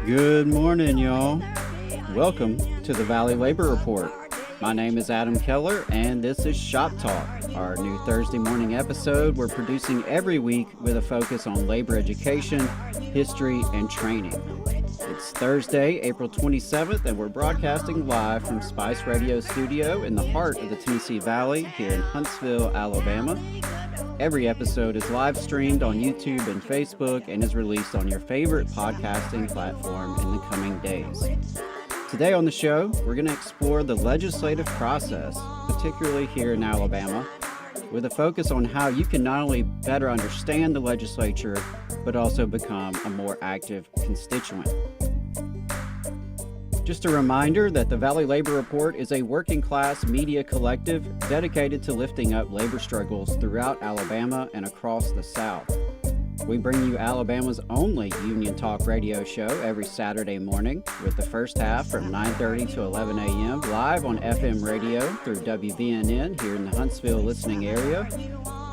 Good morning, y'all. Welcome to the Valley Labor Report. My name is Adam Keller, and this is Shop Talk, our new Thursday morning episode we're producing every week with a focus on labor education, history, and training. It's Thursday, April 27th, and we're broadcasting live from Spice Radio Studio in the heart of the Tennessee Valley here in Huntsville, Alabama. Every episode is live streamed on YouTube and Facebook and is released on your favorite podcasting platform in the coming days. Today on the show, we're going to explore the legislative process, particularly here in Alabama, with a focus on how you can not only better understand the legislature, but also become a more active constituent. Just a reminder that the Valley Labor Report is a working class media collective dedicated to lifting up labor struggles throughout Alabama and across the South. We bring you Alabama's only union talk radio show every Saturday morning, with the first half from 9:30 to 11 a.m. live on FM radio through WVNN here in the Huntsville listening area.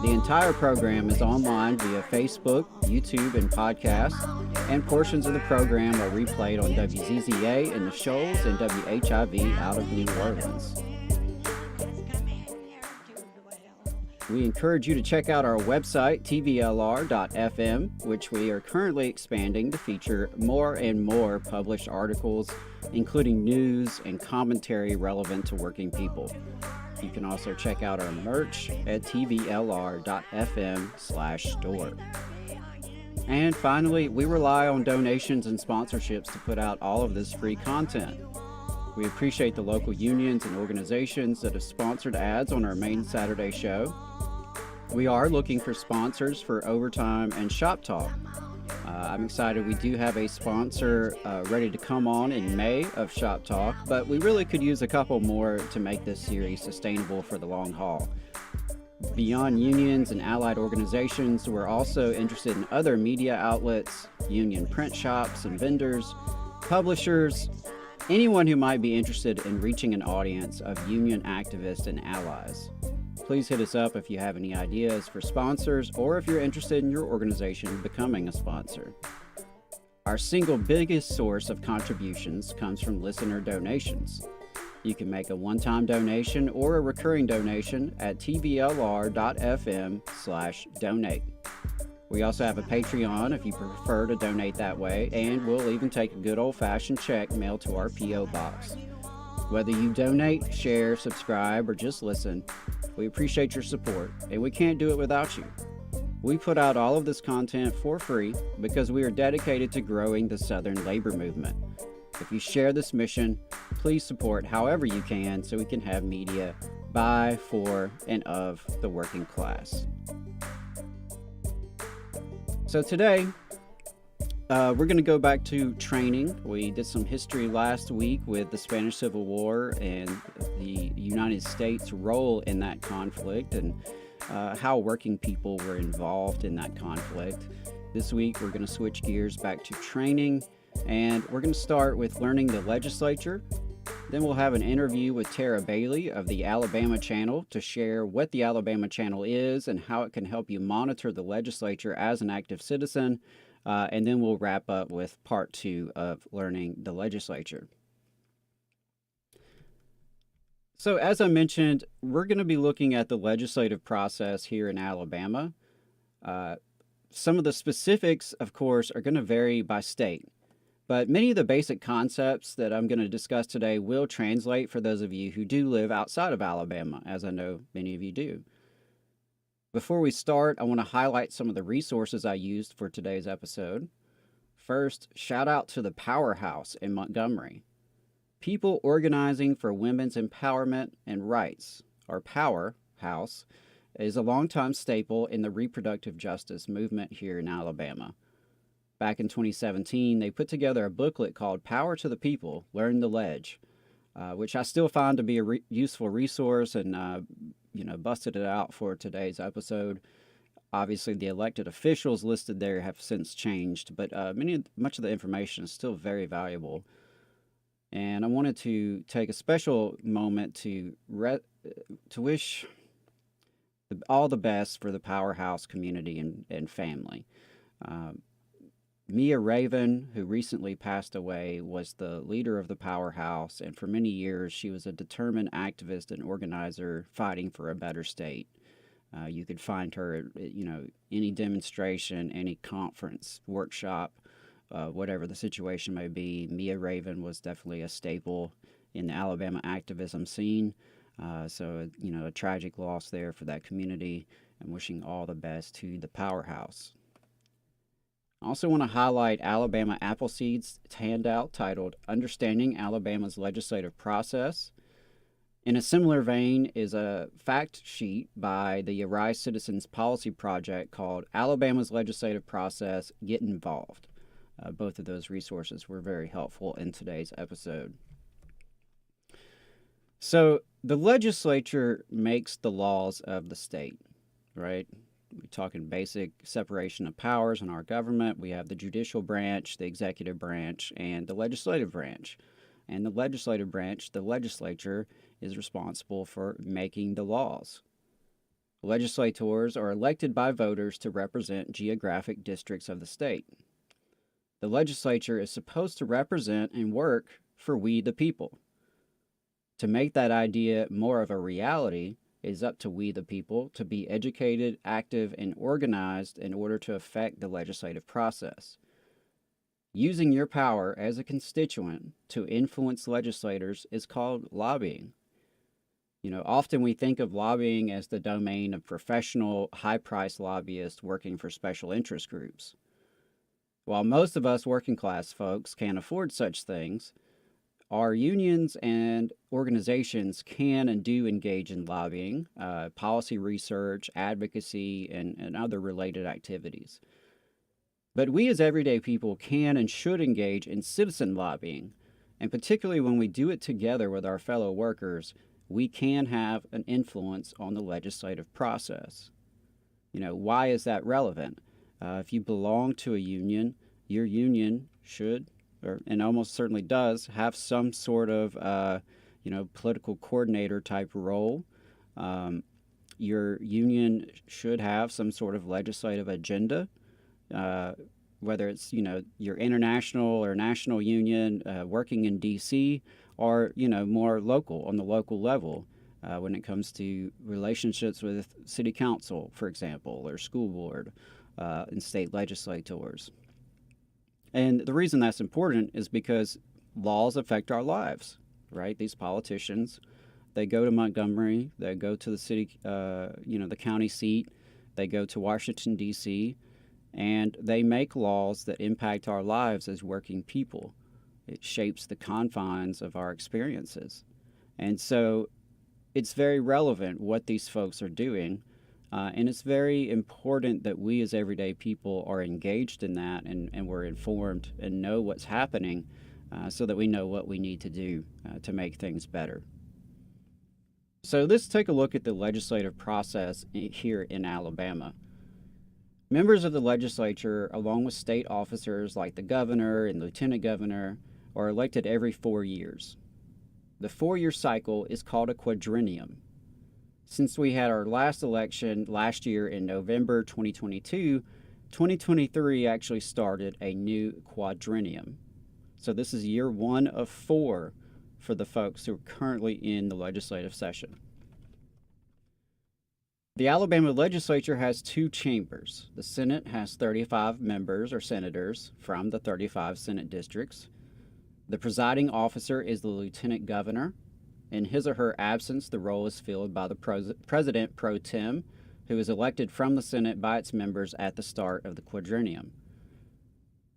The entire program is online via Facebook, YouTube, and podcast, and portions of the program are replayed on WZZA in the Shoals and WHIV out of New Orleans. We encourage you to check out our website, tvlr.fm, which we are currently expanding to feature more and more published articles, including news and commentary relevant to working people. You can also check out our merch at tvlr.fm/store. And finally, we rely on donations and sponsorships to put out all of this free content. We appreciate the local unions and organizations that have sponsored ads on our main Saturday show. We are looking for sponsors for Overtime and Shop Talk. I'm excited we do have a sponsor ready to come on in May of Shop Talk, but we really could use a couple more to make this series sustainable for the long haul. Beyond unions and allied organizations, we're also interested in other media outlets, union print shops and vendors, publishers, anyone who might be interested in reaching an audience of union activists and allies. Please hit us up if you have any ideas for sponsors or if you're interested in your organization becoming a sponsor. Our single biggest source of contributions comes from listener donations. You can make a one-time donation or a recurring donation at tvlr.fm/donate. We also have a Patreon if you prefer to donate that way, and we'll even take a good old-fashioned check mailed to our P.O. box. Whether you donate, share, subscribe, or just listen, we appreciate your support, and we can't do it without you. We put out all of this content for free because we are dedicated to growing the Southern labor movement. If you share this mission, please support however you can so we can have media by, for, and of the working class. So today, we're going to go back to training. We did some history last week with the Spanish Civil War and the United States' role in that conflict and how working people were involved in that conflict. This week, we're going to switch gears back to training, and we're going to start with learning the legislature. Then we'll have an interview with Tara Bailey of the Alabama Channel to share what the Alabama Channel is and how it can help you monitor the legislature as an active citizen. And then we'll wrap up with part 2 of learning the legislature. So as I mentioned, we're going to be looking at the legislative process here in Alabama. Some of the specifics, of course, are going to vary by state. But many of the basic concepts that I'm going to discuss today will translate for those of you who do live outside of Alabama, as I know many of you do. Before we start, I want to highlight some of the resources I used for today's episode. First, shout out to the Powerhouse in Montgomery. People Organizing for Women's Empowerment and Rights, or Powerhouse, is a longtime staple in the reproductive justice movement here in Alabama. Back in 2017, they put together a booklet called Power to the People, Learn the Ledge, which I still find to be a useful resource and busted it out for today's episode. Obviously, the elected officials listed there have since changed, but much of the information is still very valuable. And I wanted to take a special moment to wish all the best for the Powerhouse community and family. Mia Raven, who recently passed away, was the leader of the powerhouse, and for many years she was a determined activist and organizer fighting for a better state. You could find her at, any demonstration, any conference, workshop, whatever the situation may be. Mia Raven was definitely a staple in the Alabama activism scene. A tragic loss there for that community, and wishing all the best to the powerhouse. I also want to highlight Alabama Appleseed's handout titled Understanding Alabama's Legislative Process. In a similar vein is a fact sheet by the Arise Citizens Policy Project called Alabama's Legislative Process, Get Involved. Both of those resources were very helpful in today's episode. So the legislature makes the laws of the state, right? We're talking basic separation of powers in our government. We have the judicial branch, the executive branch, and the legislative branch. And the legislative branch, the legislature, is responsible for making the laws. Legislators are elected by voters to represent geographic districts of the state. The legislature is supposed to represent and work for we the people. To make that idea more of a reality, it is up to we the people to be educated, active, and organized in order to affect the legislative process. Using your power as a constituent to influence legislators is called lobbying. Often we think of lobbying as the domain of professional, high-priced lobbyists working for special interest groups. While most of us working-class folks can't afford such things, our unions and organizations can and do engage in lobbying, policy research, advocacy, and other related activities. But we as everyday people can and should engage in citizen lobbying, and particularly when we do it together with our fellow workers, we can have an influence on the legislative process. Why is that relevant? If you belong to a union, your union should, and almost certainly does, have some sort of, political coordinator type role. Your union should have some sort of legislative agenda, whether it's, your international or national union working in D.C. or, more local, on the local level when it comes to relationships with city council, for example, or school board and state legislators. And the reason that's important is because laws affect our lives, right? These politicians, they go to Montgomery, they go to the city, the county seat, they go to Washington, D.C., and they make laws that impact our lives as working people. It shapes the confines of our experiences. And so it's very relevant what these folks are doing. And it's very important that we as everyday people are engaged in that and we're informed and know what's happening so that we know what we need to do to make things better. So let's take a look at the legislative process here in Alabama. Members of the legislature, along with state officers like the governor and lieutenant governor, are elected every 4 years. The 4-year cycle is called a quadrennium. Since we had our last election last year in November 2022, 2023 actually started a new quadrennium. So this is year 1 of 4 for the folks who are currently in the legislative session. The Alabama legislature has 2 chambers. The Senate has 35 members or senators from the 35 Senate districts. The presiding officer is the lieutenant governor. In his or her absence, the role is filled by the president pro tem, who is elected from the Senate by its members at the start of the quadrennium.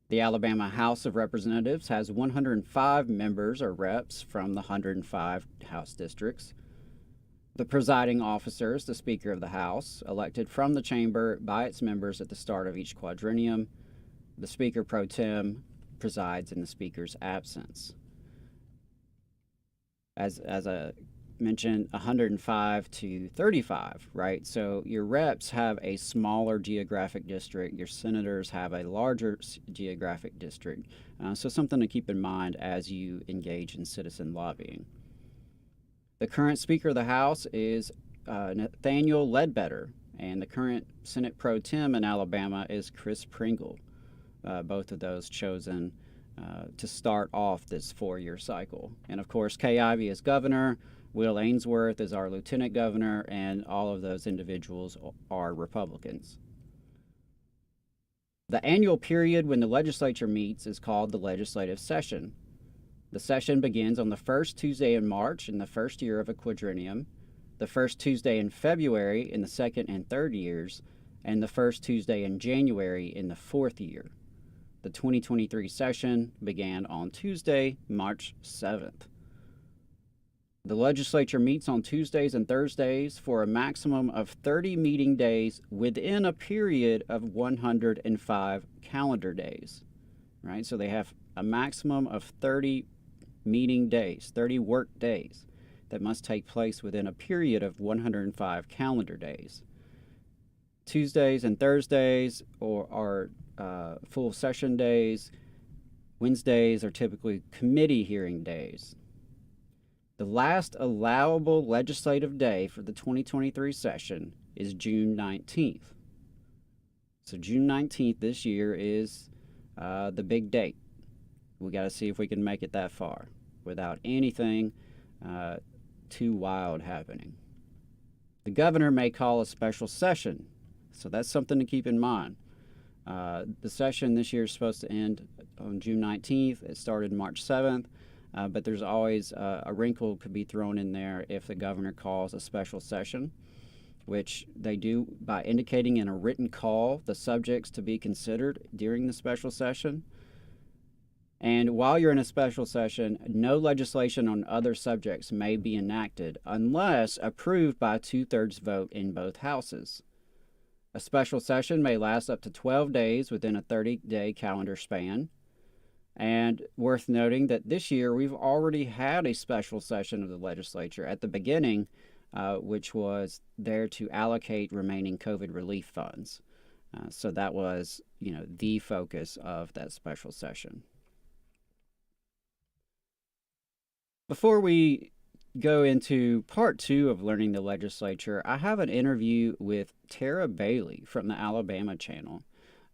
The Alabama House of Representatives has 105 members or reps from the 105 House districts. The presiding officer is the Speaker of the House, elected from the chamber by its members at the start of each quadrennium. The Speaker pro tem presides in the Speaker's absence. As I mentioned, 105 to 35, right? So your reps have a smaller geographic district. Your senators have a larger geographic district. So something to keep in mind as you engage in citizen lobbying. The current Speaker of the House is Nathaniel Ledbetter, and the current Senate pro tem in Alabama is Chris Pringle. both of those chosen to start off this 4-year cycle. And of course, Kay Ivey is governor, Will Ainsworth is our lieutenant governor, and all of those individuals are Republicans. The annual period when the legislature meets is called the legislative session. The session begins on the first Tuesday in March in the first year of a quadrennium, the first Tuesday in February in the second and third years, and the first Tuesday in January in the fourth year. The 2023 session began on Tuesday, March 7th. The legislature meets on Tuesdays and Thursdays for a maximum of 30 meeting days within a period of 105 calendar days, right? So they have a maximum of 30 meeting days, 30 work days that must take place within a period of 105 calendar days. Tuesdays and Thursdays are full session days. Wednesdays are typically committee hearing days. The last allowable legislative day for the 2023 session is June 19th. So June 19th this year is the big date. We got to see if we can make it that far without anything too wild happening. The governor may call a special session, so that's something to keep in mind. The session this year is supposed to end on June 19th. It started March 7th. But there's always a wrinkle could be thrown in there if the governor calls a special session, which they do by indicating in a written call the subjects to be considered during the special session. And while you're in a special session, no legislation on other subjects may be enacted unless approved by a 2/3 vote in both houses. A special session may last up to 12 days within a 30-day calendar span. And worth noting that this year we've already had a special session of the legislature at the beginning, which was there to allocate remaining COVID relief funds. So that was, the focus of that special session. Before we go into part 2 of learning the legislature, I have an interview with Tara Bailey from the Alabama channel.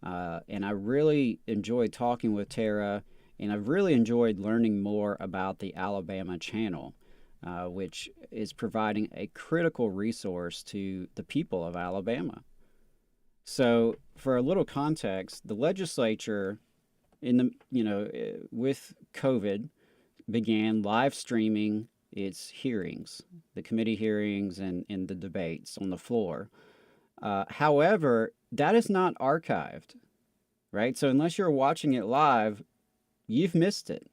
And I really enjoyed talking with Tara, and I've really enjoyed learning more about the Alabama channel, which is providing a critical resource to the people of Alabama. So for a little context, the legislature with COVID began live streaming its hearings, the committee hearings and the debates on the floor. However, that is not archived, right? So unless you're watching it live, you've missed it.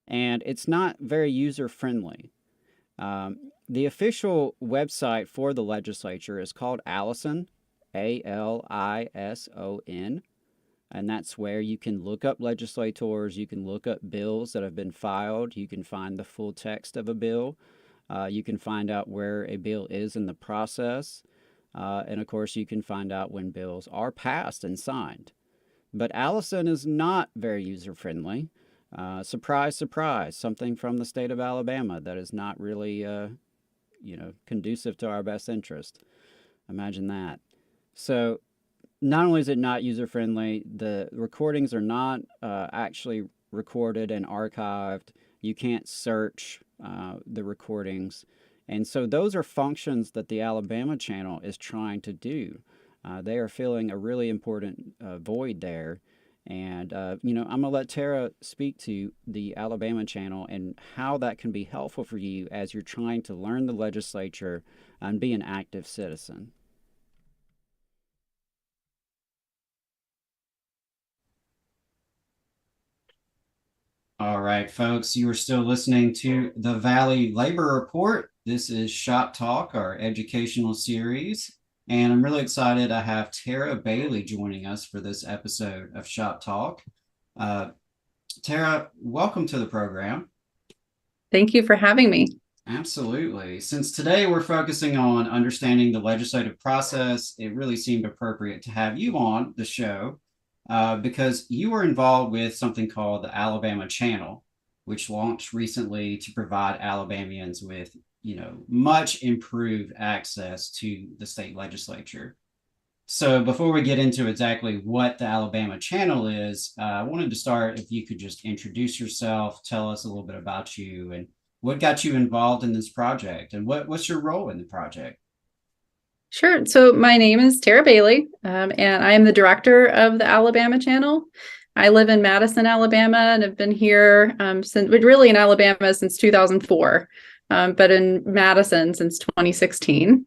And it's not very user-friendly. The official website for the legislature is called Allison, Alison, and that's where you can look up legislators, you can look up bills that have been filed, you can find the full text of a bill, you can find out where a bill is in the process, and of course you can find out when bills are passed and signed. But Allison is not very user-friendly. Surprise, surprise, something from the state of Alabama that is not really, conducive to our best interest. Imagine that. So not only is it not user-friendly, the recordings are not actually recorded and archived. You can't search the recordings. And so those are functions that the Alabama channel is trying to do. They are filling a really important void there. And, I'm going to let Tara speak to the Alabama channel and how that can be helpful for you as you're trying to learn the legislature and be an active citizen. All right, folks, you are still listening to the Valley Labor Report. This is Shop Talk, our educational series. And I'm really excited I have Tara Bailey joining us for this episode of Shop Talk. Tara, welcome to the program. Thank you for having me. Absolutely. Since today we're focusing on understanding the legislative process, it really seemed appropriate to have you on the show because you were involved with something called the Alabama Channel, which launched recently to provide Alabamians with much improved access to the state legislature. So before we get into exactly what the Alabama Channel is, I wanted to start if you could just introduce yourself, tell us a little bit about you and what got you involved in this project and what's your role in the project? Sure. So my name is Tara Bailey, and I am the director of the Alabama Channel. I live in Madison, Alabama, and have been here since, but really in Alabama since 2004, but in Madison since 2016.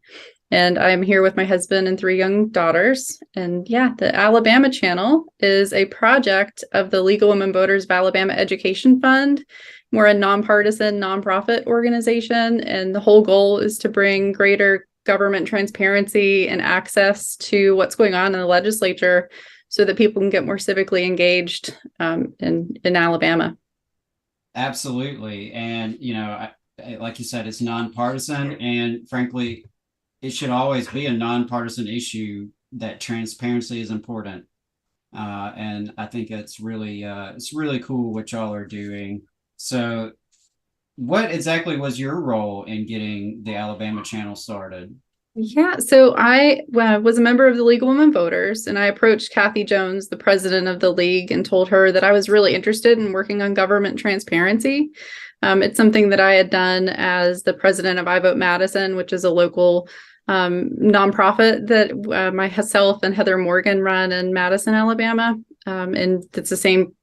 And I'm here with my husband and three young daughters. And yeah, the Alabama Channel is a project of the Legal Women Voters of Alabama Education Fund. We're a nonpartisan nonprofit organization, and the whole goal is to bring greater government transparency and access to what's going on in the legislature so that people can get more civically engaged in Alabama. Absolutely. And, like you said, it's nonpartisan. And frankly, it should always be a nonpartisan issue that transparency is important. And I think it's really cool what y'all are doing. So what exactly was your role in getting the Alabama Channel started? Yeah, so I was a member of the League of Women Voters, and I approached Kathy Jones, the president of the league, and told her that I was really interested in working on government transparency. It's something that I had done as the president of I Vote Madison, which is a local nonprofit that myself and Heather Morgan run in Madison, Alabama. And it's the same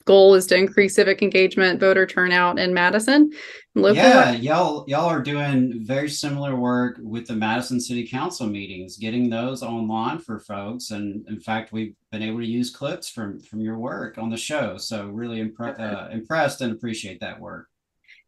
goal is to increase civic engagement, voter turnout in Madison. Yeah, y'all are doing very similar work with the Madison City Council meetings, getting those online for folks. And in fact, we've been able to use clips from your work on the show. So really impressed and appreciate that work.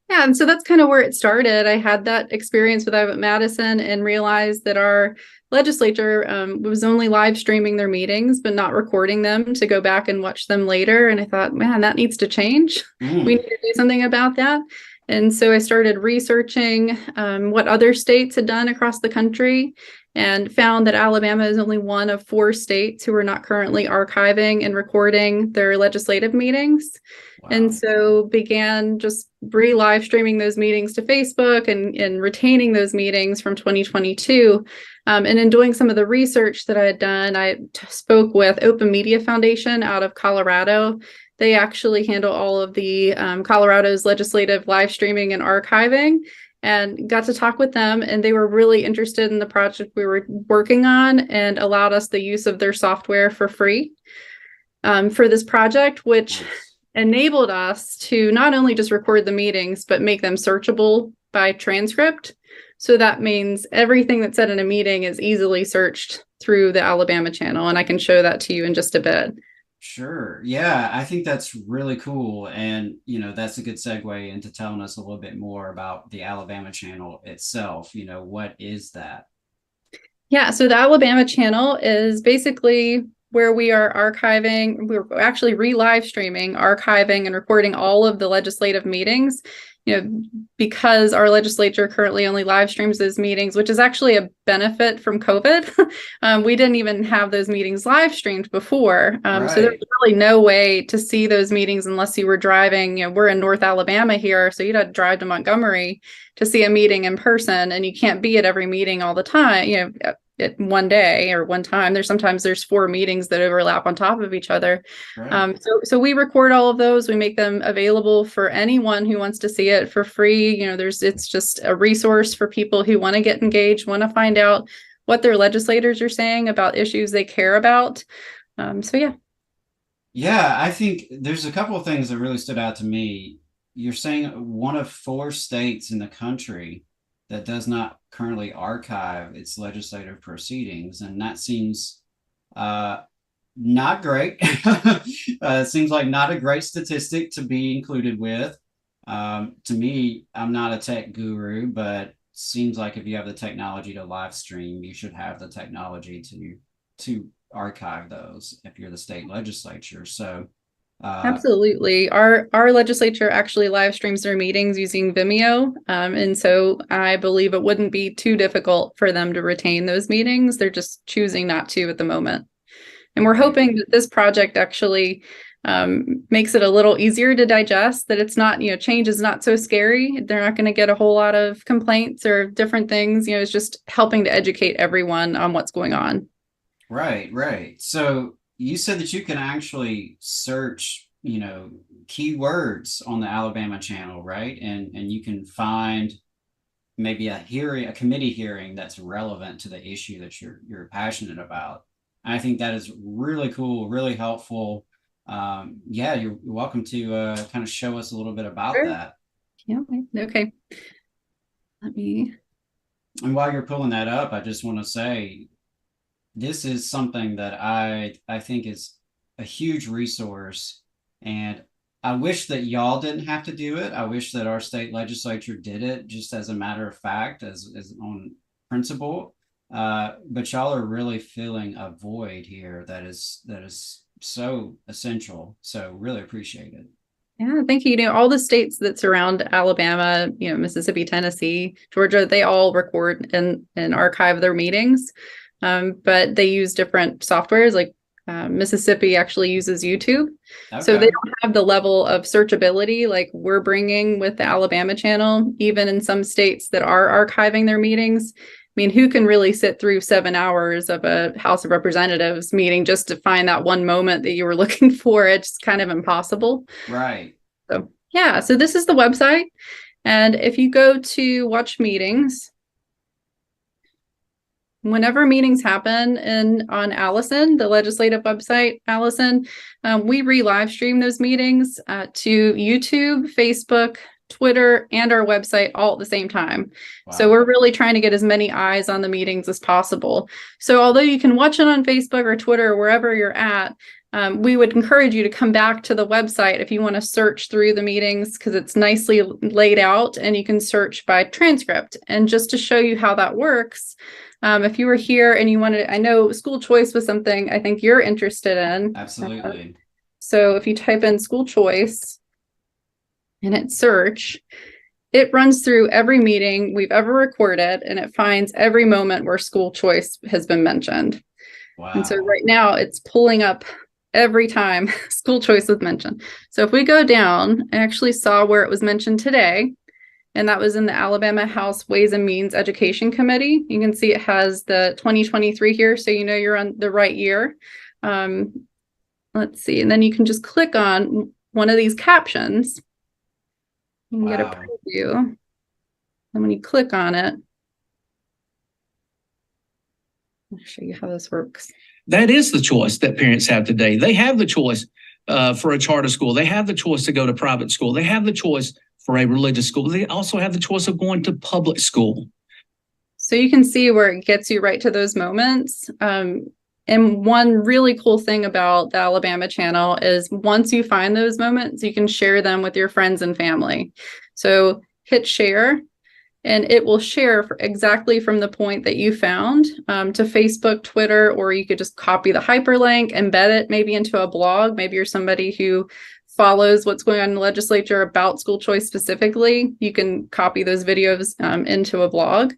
Yeah, and so that's kind of where it started. I had that experience with I Vote Madison and realized that our legislature was only live streaming their meetings, but not recording them to go back and watch them later. And I thought, man, that needs to change. We need to do something about that. And so I started researching what other states had done across the country and found that Alabama is only one of 4 states who are not currently archiving and recording their legislative meetings. Wow. And so began just live streaming those meetings to Facebook and retaining those meetings from 2022. And in doing some of the research that I had done, I spoke with Open Media Foundation out of Colorado. They actually handle all of the Colorado's legislative live streaming and archiving, and got to talk with them, and they were really interested in the project we were working on and allowed us the use of their software for free for this project, which enabled us to not only just record the meetings, but make them searchable by transcript. So that means everything that's said in a meeting is easily searched through the Alabama Channel, and I can show that to you in just a bit. Sure. Yeah, I think that's really cool. And, that's a good segue into telling us a little bit more about the Alabama Channel itself. What is that? Yeah, so the Alabama Channel is basically where we are archiving, we're actually live streaming, archiving, and recording all of the legislative meetings. Because our legislature currently only live streams those meetings, which is actually a benefit from COVID. We didn't even have those meetings live streamed before. Right. So there's really no way to see those meetings unless you were driving. We're in North Alabama here, so you'd have to drive to Montgomery to see a meeting in person, and you can't be at every meeting all the time. At one day or one time. Sometimes there's 4 meetings that overlap on top of each other. Right. So we record all of those. We make them available for anyone who wants to see it for free. It's just a resource for people who want to get engaged, want to find out what their legislators are saying about issues they care about. Yeah. Yeah, I think there's a couple of things that really stood out to me. You're saying one of 4 states in the country that does not currently archive its legislative proceedings, and that seems not great. It seems like not a great statistic to be included with. To me, I'm not a tech guru, but seems like if you have the technology to live stream, you should have the technology to archive those if you're the state legislature. So absolutely. Our legislature actually live streams their meetings using Vimeo. And so I believe it wouldn't be too difficult for them to retain those meetings. They're just choosing not to at the moment. And we're hoping that this project actually makes it a little easier to digest, that it's not, change is not so scary. They're not going to get a whole lot of complaints or different things. It's just helping to educate everyone on what's going on. Right, right. So you said that you can actually search, keywords on the Alabama channel, right? And you can find maybe a committee hearing that's relevant to the issue that you're passionate about. I think that is really cool, really helpful. Yeah, you're welcome to kind of show us a little bit about Sure. that. Yeah. Okay. Let me. And while you're pulling that up, I just want to say this is something that I think is a huge resource, and I wish that y'all didn't have to do it. I wish that our state legislature did it just as a matter of fact, as on principle. But y'all are really filling a void here that is so essential. So really appreciate it. Yeah, thank you. All the states that surround Alabama, Mississippi, Tennessee, Georgia, they all record and archive their meetings. But they use different softwares. Like Mississippi actually uses YouTube. So they Okay. don't have the level of searchability like we're bringing with the Alabama channel, even in some states that are archiving their meetings. I mean, who can really sit through 7 hours of a House of Representatives meeting just to find that one moment that you were looking for? It's kind of impossible. Right. So, yeah, so this is the website. And if you go to watch meetings, whenever meetings happen on Allison, the legislative website, Allison, we live stream those meetings to YouTube, Facebook, Twitter, and our website all at the same time. So Wow. we're really trying to get as many eyes on the meetings as possible. So although you can watch it on Facebook or Twitter or wherever you're at, we would encourage you to come back to the website if you want to search through the meetings, because it's nicely laid out and you can search by transcript. And just to show you how that works, if you were here and you wanted, I know school choice was something I think you're interested in. Absolutely. So if you type in school choice and hit search, it runs through every meeting we've ever recorded and it finds every moment where school choice has been mentioned. And so Wow. right now it's pulling up every time school choice was mentioned. So if we go down, I actually saw where it was mentioned today, and that was in the Alabama House Ways and Means Education Committee. You can see it has the 2023 here, so you know you're on the right year. Let's see, and then you can just click on one of these captions. You can get a Wow. preview. And when you click on it, I'll show you how this works. That is the choice that parents have today. They have the choice for a charter school. They have the choice to go to private school. They have the choice for a religious school. They also have the choice of going to public school. So you can see where it gets you right to those moments. And one really cool thing about the Alabama channel is once you find those moments, you can share them with your friends and family. So hit share and it will share exactly from the point that you found to Facebook, Twitter, or you could just copy the hyperlink, embed it maybe into a blog. Maybe you're somebody who follows what's going on in the legislature about school choice specifically. You can copy those videos into a blog.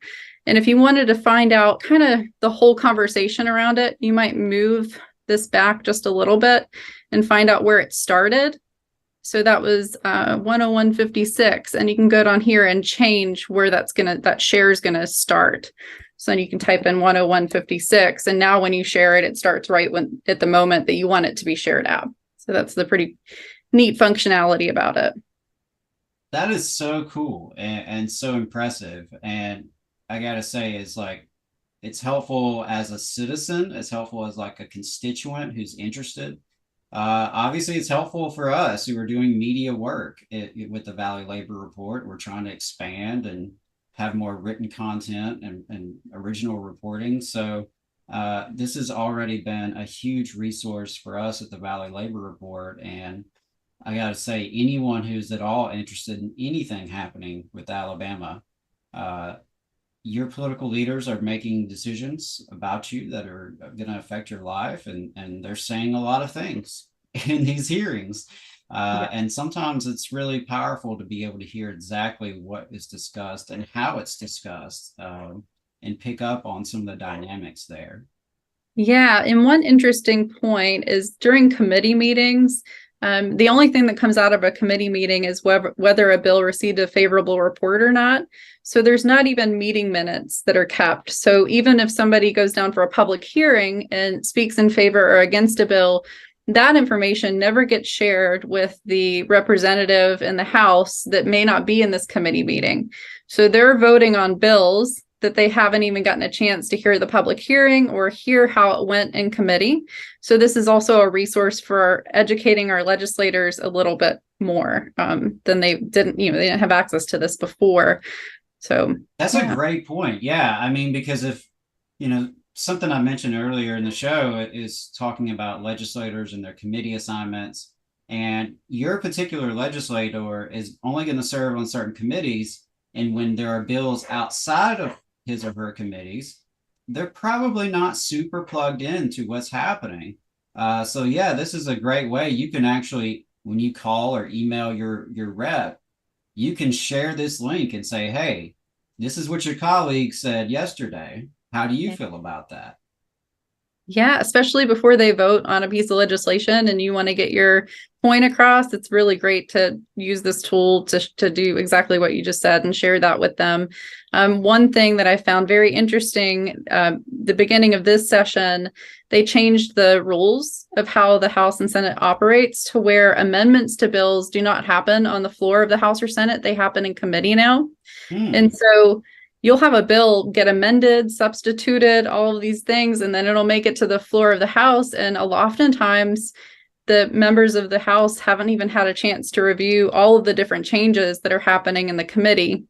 And if you wanted to find out kind of the whole conversation around it, you might move this back just a little bit and find out where it started. So that was 101.56, and you can go down here and change where that share is gonna start. So then you can type in 101.56, and now when you share it, it starts right at the moment that you want it to be shared out. So that's the pretty neat functionality about it. That is so cool and so impressive. And I gotta say, it's helpful as a citizen, it's helpful as like a constituent who's interested. Obviously, it's helpful for us who are doing media work with the Valley Labor Report. We're trying to expand and have more written content and original reporting. So this has already been a huge resource for us at the Valley Labor Report. And I got to say, anyone who's at all interested in anything happening with Alabama, your political leaders are making decisions about you that are going to affect your life, and they're saying a lot of things in these hearings. And sometimes it's really powerful to be able to hear exactly what is discussed and how it's discussed, and pick up on some of the dynamics there. Yeah, and one interesting point is during committee meetings, The only thing that comes out of a committee meeting is whether a bill received a favorable report or not. So there's not even meeting minutes that are kept. So even if somebody goes down for a public hearing and speaks in favor or against a bill, that information never gets shared with the representative in the House that may not be in this committee meeting. So they're voting on bills that they haven't even gotten a chance to hear the public hearing or hear how it went in committee. So this is also a resource for educating our legislators a little bit more than they didn't, they didn't have access to this before. So that's a great point. Yeah. I mean, because if, something I mentioned earlier in the show is talking about legislators and their committee assignments, and your particular legislator is only going to serve on certain committees. And when there are bills outside of his or her committees, they're probably not super plugged into what's happening. So yeah, this is a great way. You can actually, when you call or email your rep, you can share this link and say, hey, this is what your colleague said yesterday. How do you feel about that? Yeah, especially before they vote on a piece of legislation and you want to get your point across, it's really great to use this tool to do exactly what you just said and share that with them. One thing that I found very interesting, the beginning of this session, they changed the rules of how the House and Senate operates to where amendments to bills do not happen on the floor of the House or Senate. They happen in committee now. And so you'll have a bill get amended, substituted, all of these things, and then it'll make it to the floor of the House. And oftentimes the members of the House haven't even had a chance to review all of the different changes that are happening in the committee.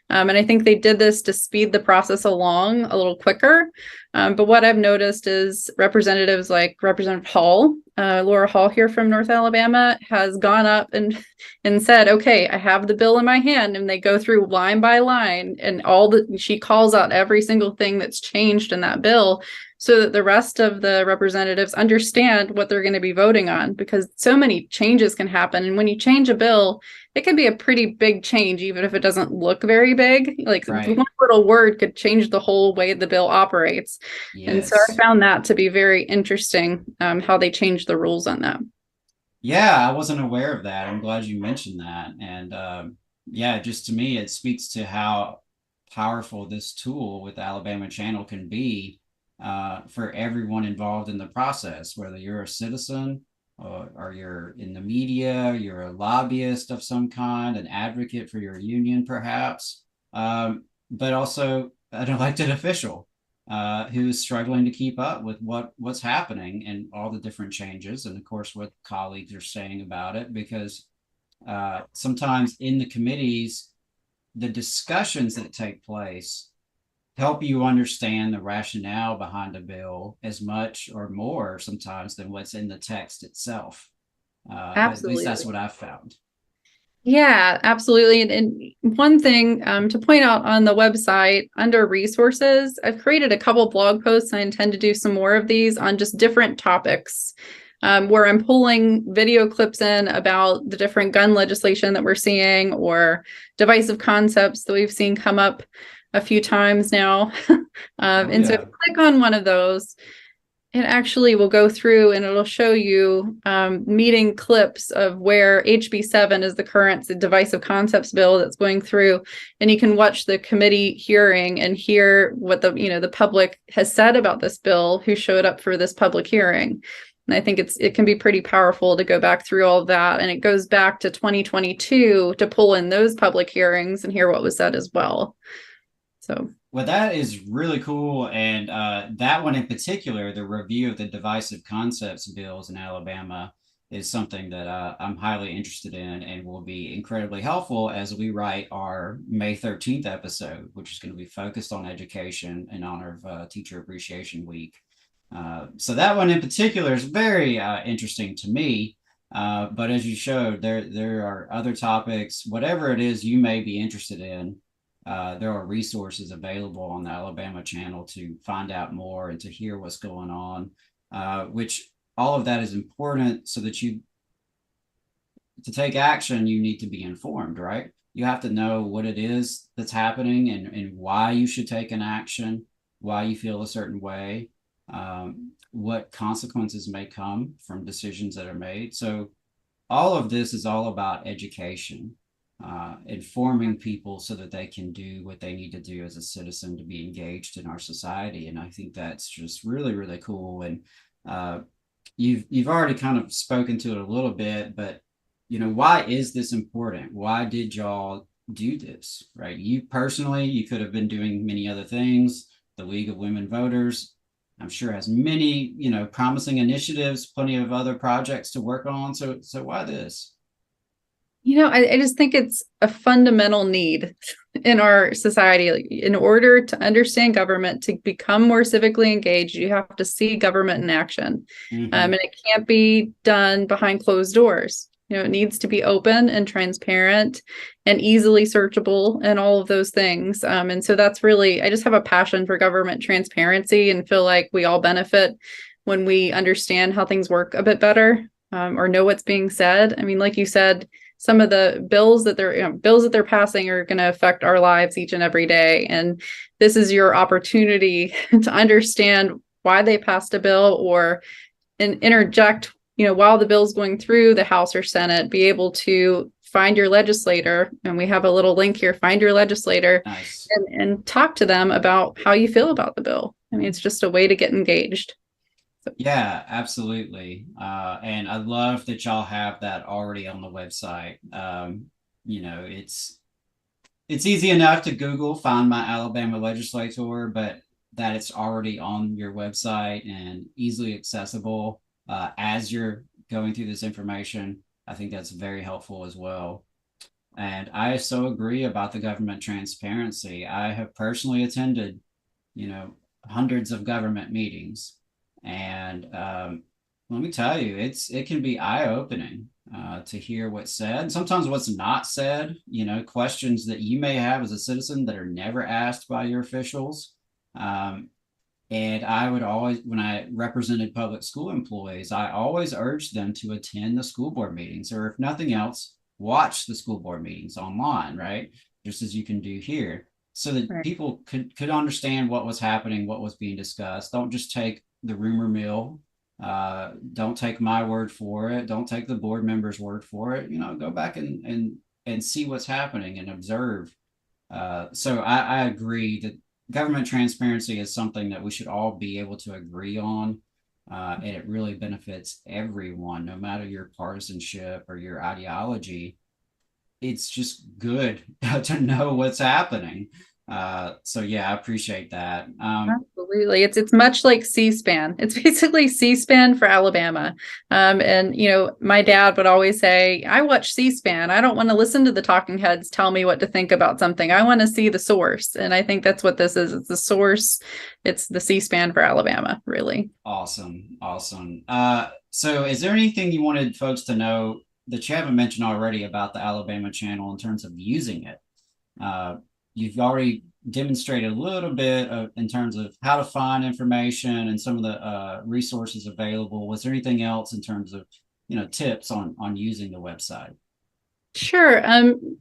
And I think they did this to speed the process along a little quicker. But what I've noticed is representatives like Representative Hall, Laura Hall here from North Alabama, has gone up and said, okay, I have the bill in my hand, and they go through line by line and she calls out every single thing that's changed in that bill so that the rest of the representatives understand what they're going to be voting on, because so many changes can happen. And when you change a bill, it can be a pretty big change, even if it doesn't look very big. Like one little word could change the whole way the bill operates. Yes. And so I found that to be very interesting, how they changed the rules on that. Yeah, I wasn't aware of that. I'm glad you mentioned that. And yeah, just to me, it speaks to how powerful this tool with the Alabama Channel can be for everyone involved in the process, whether you're a citizen or you're in the media, you're a lobbyist of some kind, an advocate for your union, perhaps, but also an elected official who is struggling to keep up with what's happening and all the different changes, and of course what colleagues are saying about it, because sometimes in the committees, the discussions that take place help you understand the rationale behind a bill as much or more sometimes than what's in the text itself. At least that's what I've found. Yeah, absolutely. And one thing to point out on the website under resources, I've created a couple blog posts. I intend to do some more of these on just different topics where I'm pulling video clips in about the different gun legislation that we're seeing or divisive concepts that we've seen come up a few times now. And so if you click on one of those, it actually will go through and it'll show you meeting clips of where HB 7 is the current divisive concepts bill that's going through, and you can watch the committee hearing and hear what the public has said about this bill, who showed up for this public hearing. And I think it can be pretty powerful to go back through all of that, and it goes back to 2022 to pull in those public hearings and hear what was said as well. So, well, that is really cool. And that one in particular, the review of the divisive concepts bills in Alabama, is something that I'm highly interested in and will be incredibly helpful as we write our May 13th episode, which is going to be focused on education in honor of Teacher Appreciation Week. So that one in particular is very interesting to me. But as you showed, there are other topics, whatever it is you may be interested in. There are resources available on the Alabama Channel to find out more and to hear what's going on, which all of that is important so that to take action, you need to be informed, right? You have to know what it is that's happening and why you should take an action, why you feel a certain way, what consequences may come from decisions that are made. So all of this is all about education, informing people so that they can do what they need to do as a citizen to be engaged in our society. And I think that's just really, really cool. And you've already kind of spoken to it a little bit, but why is this important? Why did y'all do this, right? You personally, you could have been doing many other things. The League of Women Voters, I'm sure, has many, promising initiatives, plenty of other projects to work on. So why this? I just think it's a fundamental need in our society. In order to understand government, to become more civically engaged, you have to see government in action. And it can't be done behind closed doors. It needs to be open and transparent and easily searchable and all of those things. And so that's really, I just have a passion for government transparency and feel like we all benefit when we understand how things work a bit better, or know what's being said. I mean, like you said, some of the bills that they're passing are going to affect our lives each and every day. And this is your opportunity to understand why they passed a bill, or interject, while the bill's going through the House or Senate, be able to find your legislator. And we have a little link here, find your legislator. Nice. and talk to them about how you feel about the bill. I mean, it's just a way to get engaged. Yeah, absolutely. And I love that y'all have that already on the website. It's easy enough to Google, find my Alabama legislator, but that it's already on your website and easily accessible as you're going through this information, I think that's very helpful as well. And I so agree about the government transparency. I have personally attended, hundreds of government meetings. And let me tell you, it can be eye-opening to hear what's said. Sometimes what's not said, questions that you may have as a citizen that are never asked by your officials. And I would always, when I represented public school employees, I always urged them to attend the school board meetings, or if nothing else, watch the school board meetings online, right? Just as you can do here, so that people could understand what was happening, what was being discussed. Don't just take the rumor mill. Don't take my word for it. Don't take the board member's word for it. Go back and see what's happening and observe. So I agree that government transparency is something that we should all be able to agree on. And it really benefits everyone, no matter your partisanship or your ideology. It's just good to know what's happening. So yeah, I appreciate that. Absolutely. It's much like C-SPAN. It's basically C-SPAN for Alabama. And my dad would always say, I watch C-SPAN. I don't want to listen to the talking heads tell me what to think about something. I want to see the source. And I think that's what this is. It's the source. It's the C-SPAN for Alabama, really. Awesome. So is there anything you wanted folks to know that you haven't mentioned already about the Alabama channel in terms of using it? You've already demonstrated a little bit in terms of how to find information and some of the resources available. Was there anything else in terms of, tips on using the website? Sure.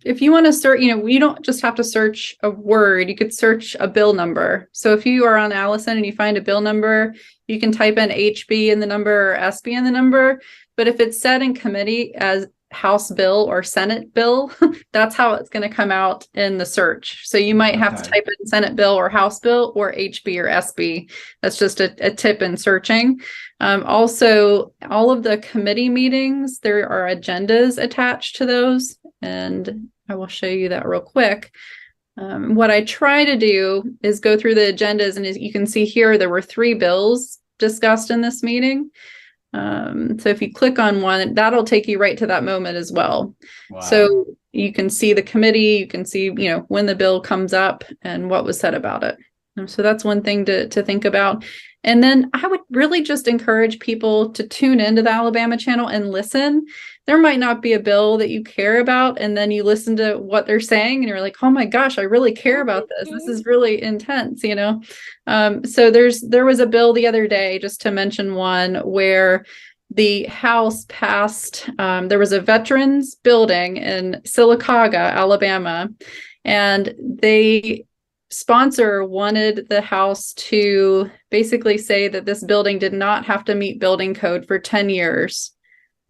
If you want to search, you don't just have to search a word. You could search a bill number. So if you are on Allison and you find a bill number, you can type in HB in the number or SB in the number. But if it's said in committee as House bill or Senate bill, that's how it's going to come out in the search. So you might have to type in Senate bill or House bill or HB or SB. That's just a tip in searching. Also, all of the committee meetings, there are agendas attached to those, and I will show you that real quick. What I try to do is go through the agendas, and as you can see here, there were 3 bills discussed in this meeting. So if you click on one, that'll take you right to that moment as well. Wow. So you can see the committee, you can see, when the bill comes up and what was said about it. So that's one thing to think about. And then I would really just encourage people to tune into the Alabama channel and listen. There might not be a bill that you care about, and then you listen to what they're saying and you're like, oh my gosh, I really care about this. This is really intense, So there was a bill the other day, just to mention one, where the House passed, there was a veterans building in Sylacauga, Alabama, and the sponsor wanted the House to basically say that this building did not have to meet building code for 10 years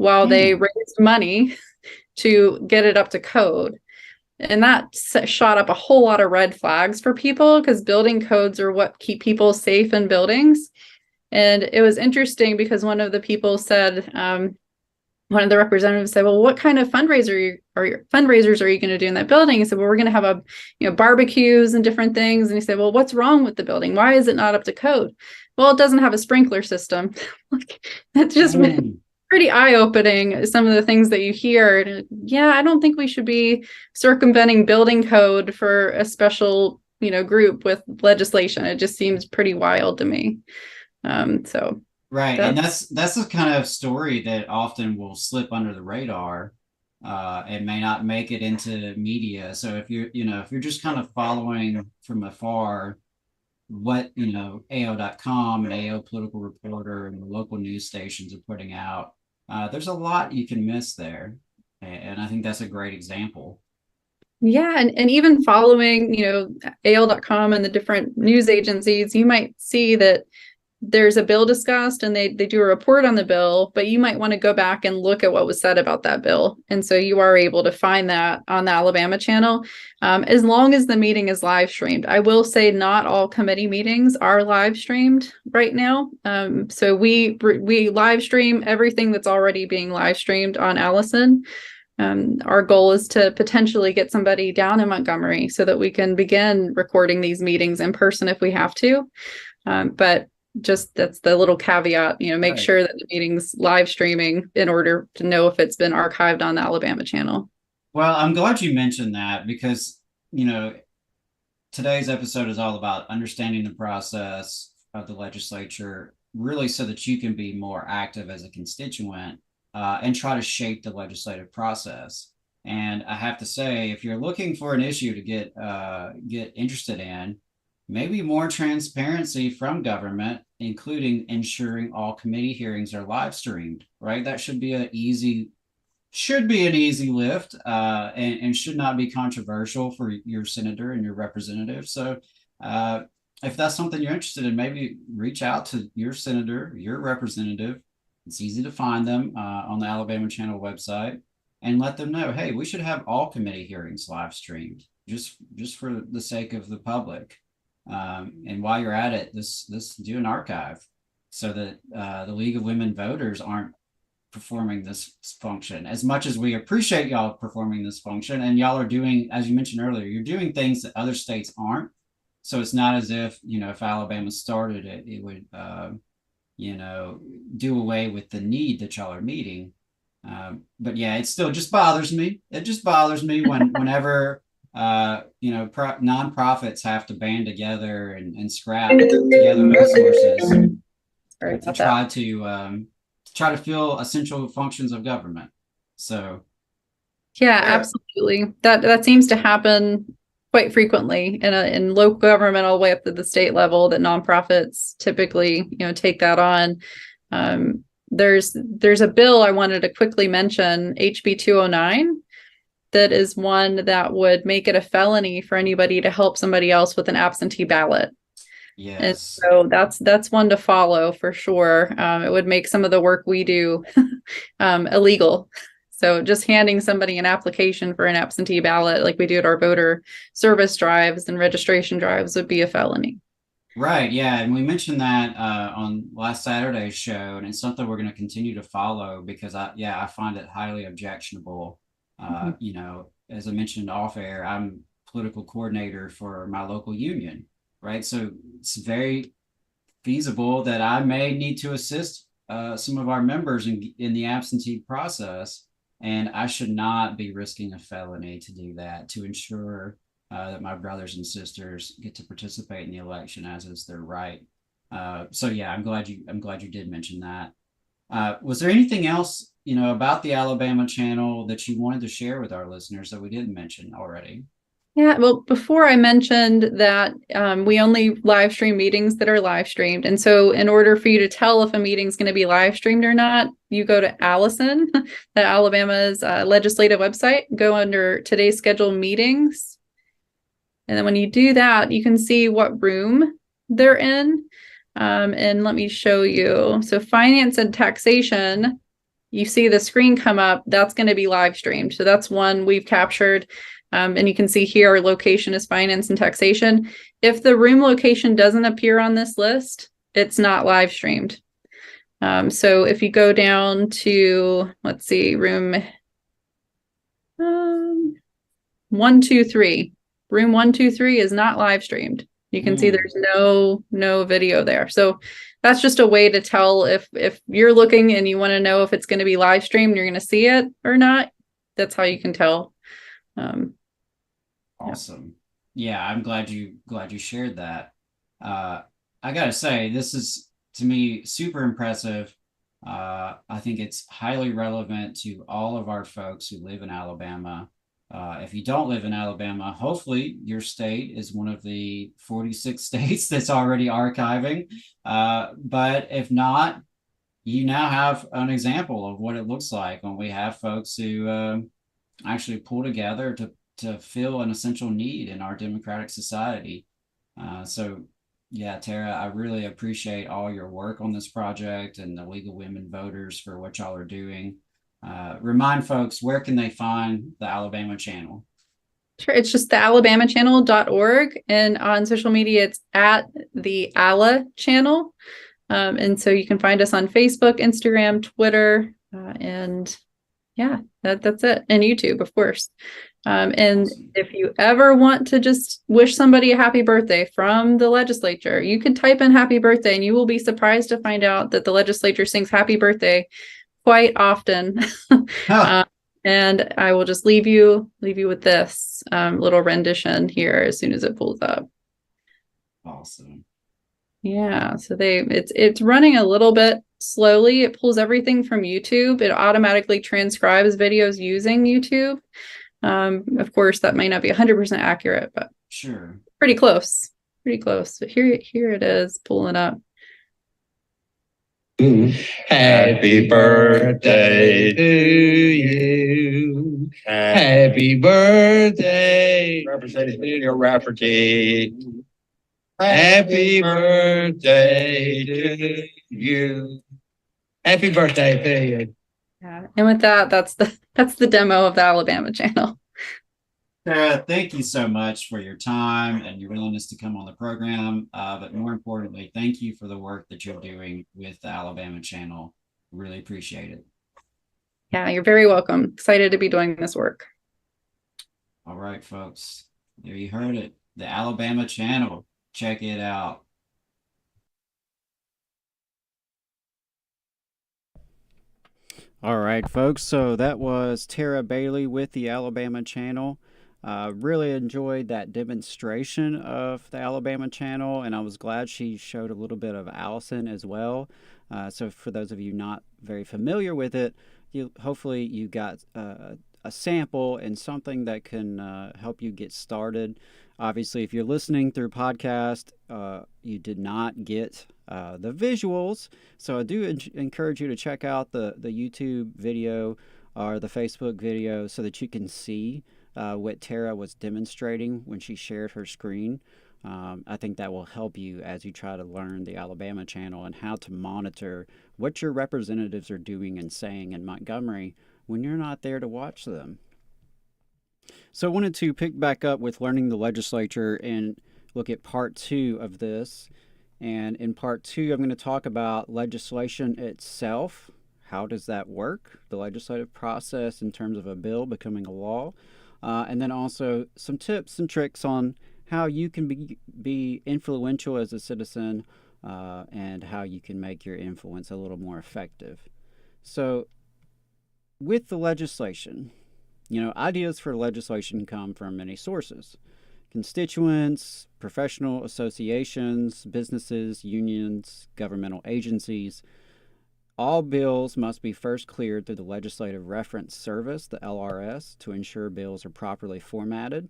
while they raised money to get it up to code. And that shot up a whole lot of red flags for people, because building codes are what keep people safe in buildings. And it was interesting because one of the people said, one of the representatives said, well, what kind of fundraisers are you going to do in that building? He said, well, we're going to have barbecues and different things. And he said, well, what's wrong with the building? Why is it not up to code? Well, it doesn't have a sprinkler system. That's just pretty eye-opening, some of the things that you hear. And yeah, I don't think we should be circumventing building code for a special, group with legislation. It just seems pretty wild to me. Right. And that's the kind of story that often will slip under the radar and may not make it into media. So if you're just kind of following from afar what, AO.com and AO Political Reporter and the local news stations are putting out, there's a lot you can miss there. And I think that's a great example. Yeah. And even following, AL.com and the different news agencies, you might see that there's a bill discussed and they do a report on the bill, but you might want to go back and look at what was said about that bill. And so you are able to find that on the Alabama channel, as long as the meeting is live streamed. I will say not all committee meetings are live streamed right now. So we live stream everything that's already being live streamed on Allison. Our goal is to potentially get somebody down in Montgomery so that we can begin recording these meetings in person if we have to. But just that's the little caveat, make sure that the meeting's live streaming in order to know if it's been archived on the Alabama channel. Well, I'm glad you mentioned that because, today's episode is all about understanding the process of the legislature, really so that you can be more active as a constituent and try to shape the legislative process. And I have to say, if you're looking for an issue to get interested in, maybe more transparency from government, including ensuring all committee hearings are live streamed, right? That should be an easy lift and should not be controversial for your senator and your representative. So if that's something you're interested in, maybe reach out to your senator, your representative. It's easy to find them on the Alabama Channel website and let them know, hey, we should have all committee hearings live streamed just for the sake of the public. And while you're at it, this do an archive so that the League of Women Voters aren't performing this function. As much as we appreciate y'all performing this function, and y'all are doing, as you mentioned earlier, you're doing things that other states aren't. So it's not as if, if Alabama started it, it would, do away with the need that y'all are meeting. But yeah, it still just bothers me. It just bothers me whenever nonprofits have to band together and scrap together resources to try to fill essential functions of government. So yeah, absolutely. That seems to happen quite frequently in local government all the way up to the state level, that nonprofits typically take that on. There's a bill I wanted to quickly mention, HB 209. That is one that would make it a felony for anybody to help somebody else with an absentee ballot. Yes. And so that's one to follow for sure. It would make some of the work we do illegal. So just handing somebody an application for an absentee ballot, like we do at our voter service drives and registration drives, would be a felony. Right. Yeah. And we mentioned that on last Saturday's show, and it's something we're going to continue to follow because I find it highly objectionable. As I mentioned off air, I'm political coordinator for my local union, right? So it's very feasible that I may need to assist some of our members in the absentee process, and I should not be risking a felony to do that, to ensure that my brothers and sisters get to participate in the election as is their right. So yeah, I'm glad you did mention that. Was there anything else about the Alabama channel that you wanted to share with our listeners that we didn't mention already? Yeah, well, before I mentioned that we only live stream meetings that are live streamed. And so in order for you to tell if a meeting is going to be live streamed or not, you go to Allison, the Alabama's legislative website, go under today's scheduled meetings. And then when you do that, you can see what room they're in. And let me show you. So finance and taxation you see the screen come up, that's going to be live streamed. So that's one we've captured. And you can see here our location is finance and taxation. If the room location doesn't appear on this list, it's not live streamed. So if you go down to, let's see, room 123, room 123 is not live streamed. You can see there's no video there. So that's just a way to tell if you're looking and you want to know if it's going to be live streamed, you're going to see it or not. That's how you can tell. Awesome. Yeah, I'm glad you shared that. I gotta say, this is to me super impressive. I think it's highly relevant to all of our folks who live in Alabama. If you don't live in Alabama, hopefully your state is one of the 46 states that's already archiving. But if not, you now have an example of what it looks like when we have folks who actually pull together to fill an essential need in our democratic society. So yeah, Tara, I really appreciate all your work on this project and the League of Women Voters for what y'all are doing. Remind folks, where can they find the Alabama channel? Sure, it's just the alabamachannel.org, and on social media, it's at the ALA channel. And so you can find us on Facebook, Instagram, Twitter, and yeah, that's it. And YouTube, of course. And if you ever want to just wish somebody a happy birthday from the legislature, you can type in happy birthday and you will be surprised to find out that the legislature sings happy birthday quite often. And I will just leave you with this little rendition here as soon as it pulls up. Awesome. Yeah, so it's running a little bit slowly. It pulls everything from YouTube. It automatically transcribes videos using YouTube. Of course, that might not be 100% accurate, but sure, pretty close. So here it is pulling up. Happy birthday to you. Happy birthday, Representative Daniel Rafferty. Happy birthday to you. Happy birthday to you. Yeah, and with that, that's the demo of the Alabama channel. Sarah, thank you so much for your time and your willingness to come on the program. But more importantly, thank you for the work that you're doing with the Alabama channel. Really appreciate it. Yeah, you're very welcome. Excited to be doing this work. All right, folks. There you heard it. The Alabama channel. Check it out. All right, folks. So that was Tara Bailey with the Alabama channel. Really enjoyed that demonstration of the Alabama channel, and I was glad she showed a little bit of Allison as well. So for those of you not very familiar with it, hopefully you got a sample and something that can help you get started. Obviously, if you're listening through podcast, you did not get the visuals. So I do encourage you to check out the YouTube video or the Facebook video so that you can see what Tara was demonstrating when she shared her screen. I think that will help you as you try to learn the Alabama channel and how to monitor what your representatives are doing and saying in Montgomery when you're not there to watch them. So I wanted to pick back up with learning the legislature and look at part 2 of this. And in part 2, I'm going to talk about legislation itself. How does that work? The legislative process in terms of a bill becoming a law. And then also some tips and tricks on how you can be influential as a citizen and how you can make your influence a little more effective. So with the legislation, ideas for legislation come from many sources. Constituents, professional associations, businesses, unions, governmental agencies. All bills must be first cleared through the Legislative Reference Service, the LRS, to ensure bills are properly formatted.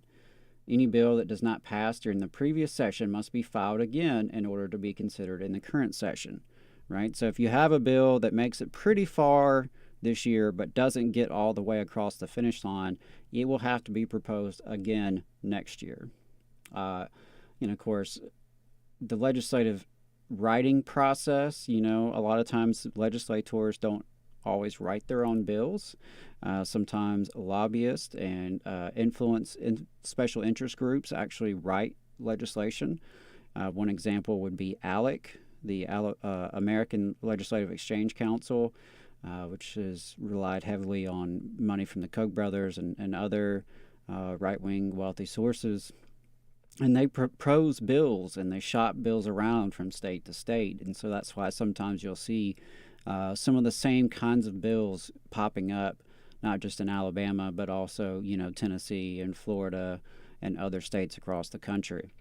Any bill that does not pass during the previous session must be filed again in order to be considered in the current session, right? So if you have a bill that makes it pretty far this year but doesn't get all the way across the finish line, it will have to be proposed again next year. And of course, the legislative writing process, a lot of times legislators don't always write their own bills. Sometimes lobbyists and special interest groups actually write legislation. One example would be ALEC, the American Legislative Exchange Council, which has relied heavily on money from the Koch brothers and other right-wing wealthy sources. And they propose bills and they shop bills around from state to state. And so that's why sometimes you'll see some of the same kinds of bills popping up, not just in Alabama, but also, Tennessee and Florida and other states across the country.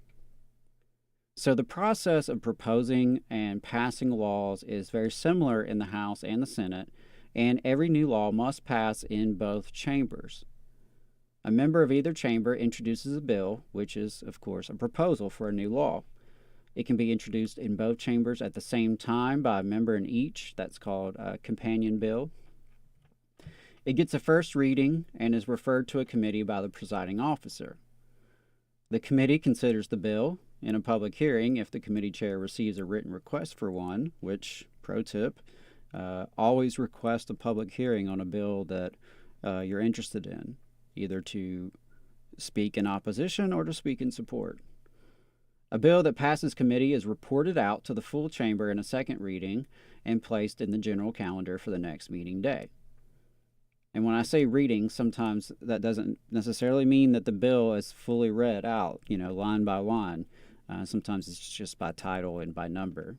So the process of proposing and passing laws is very similar in the House and the Senate, and every new law must pass in both chambers. A member of either chamber introduces a bill, which is, of course, a proposal for a new law. It can be introduced in both chambers at the same time by a member in each. That's called a companion bill. It gets a first reading and is referred to a committee by the presiding officer. The committee considers the bill in a public hearing if the committee chair receives a written request for one, which, pro tip, always request a public hearing on a bill that you're interested in, either to speak in opposition or to speak in support. A bill that passes committee is reported out to the full chamber in a second reading and placed in the general calendar for the next meeting day. And when I say reading, sometimes that doesn't necessarily mean that the bill is fully read out, line by line. Sometimes it's just by title and by number.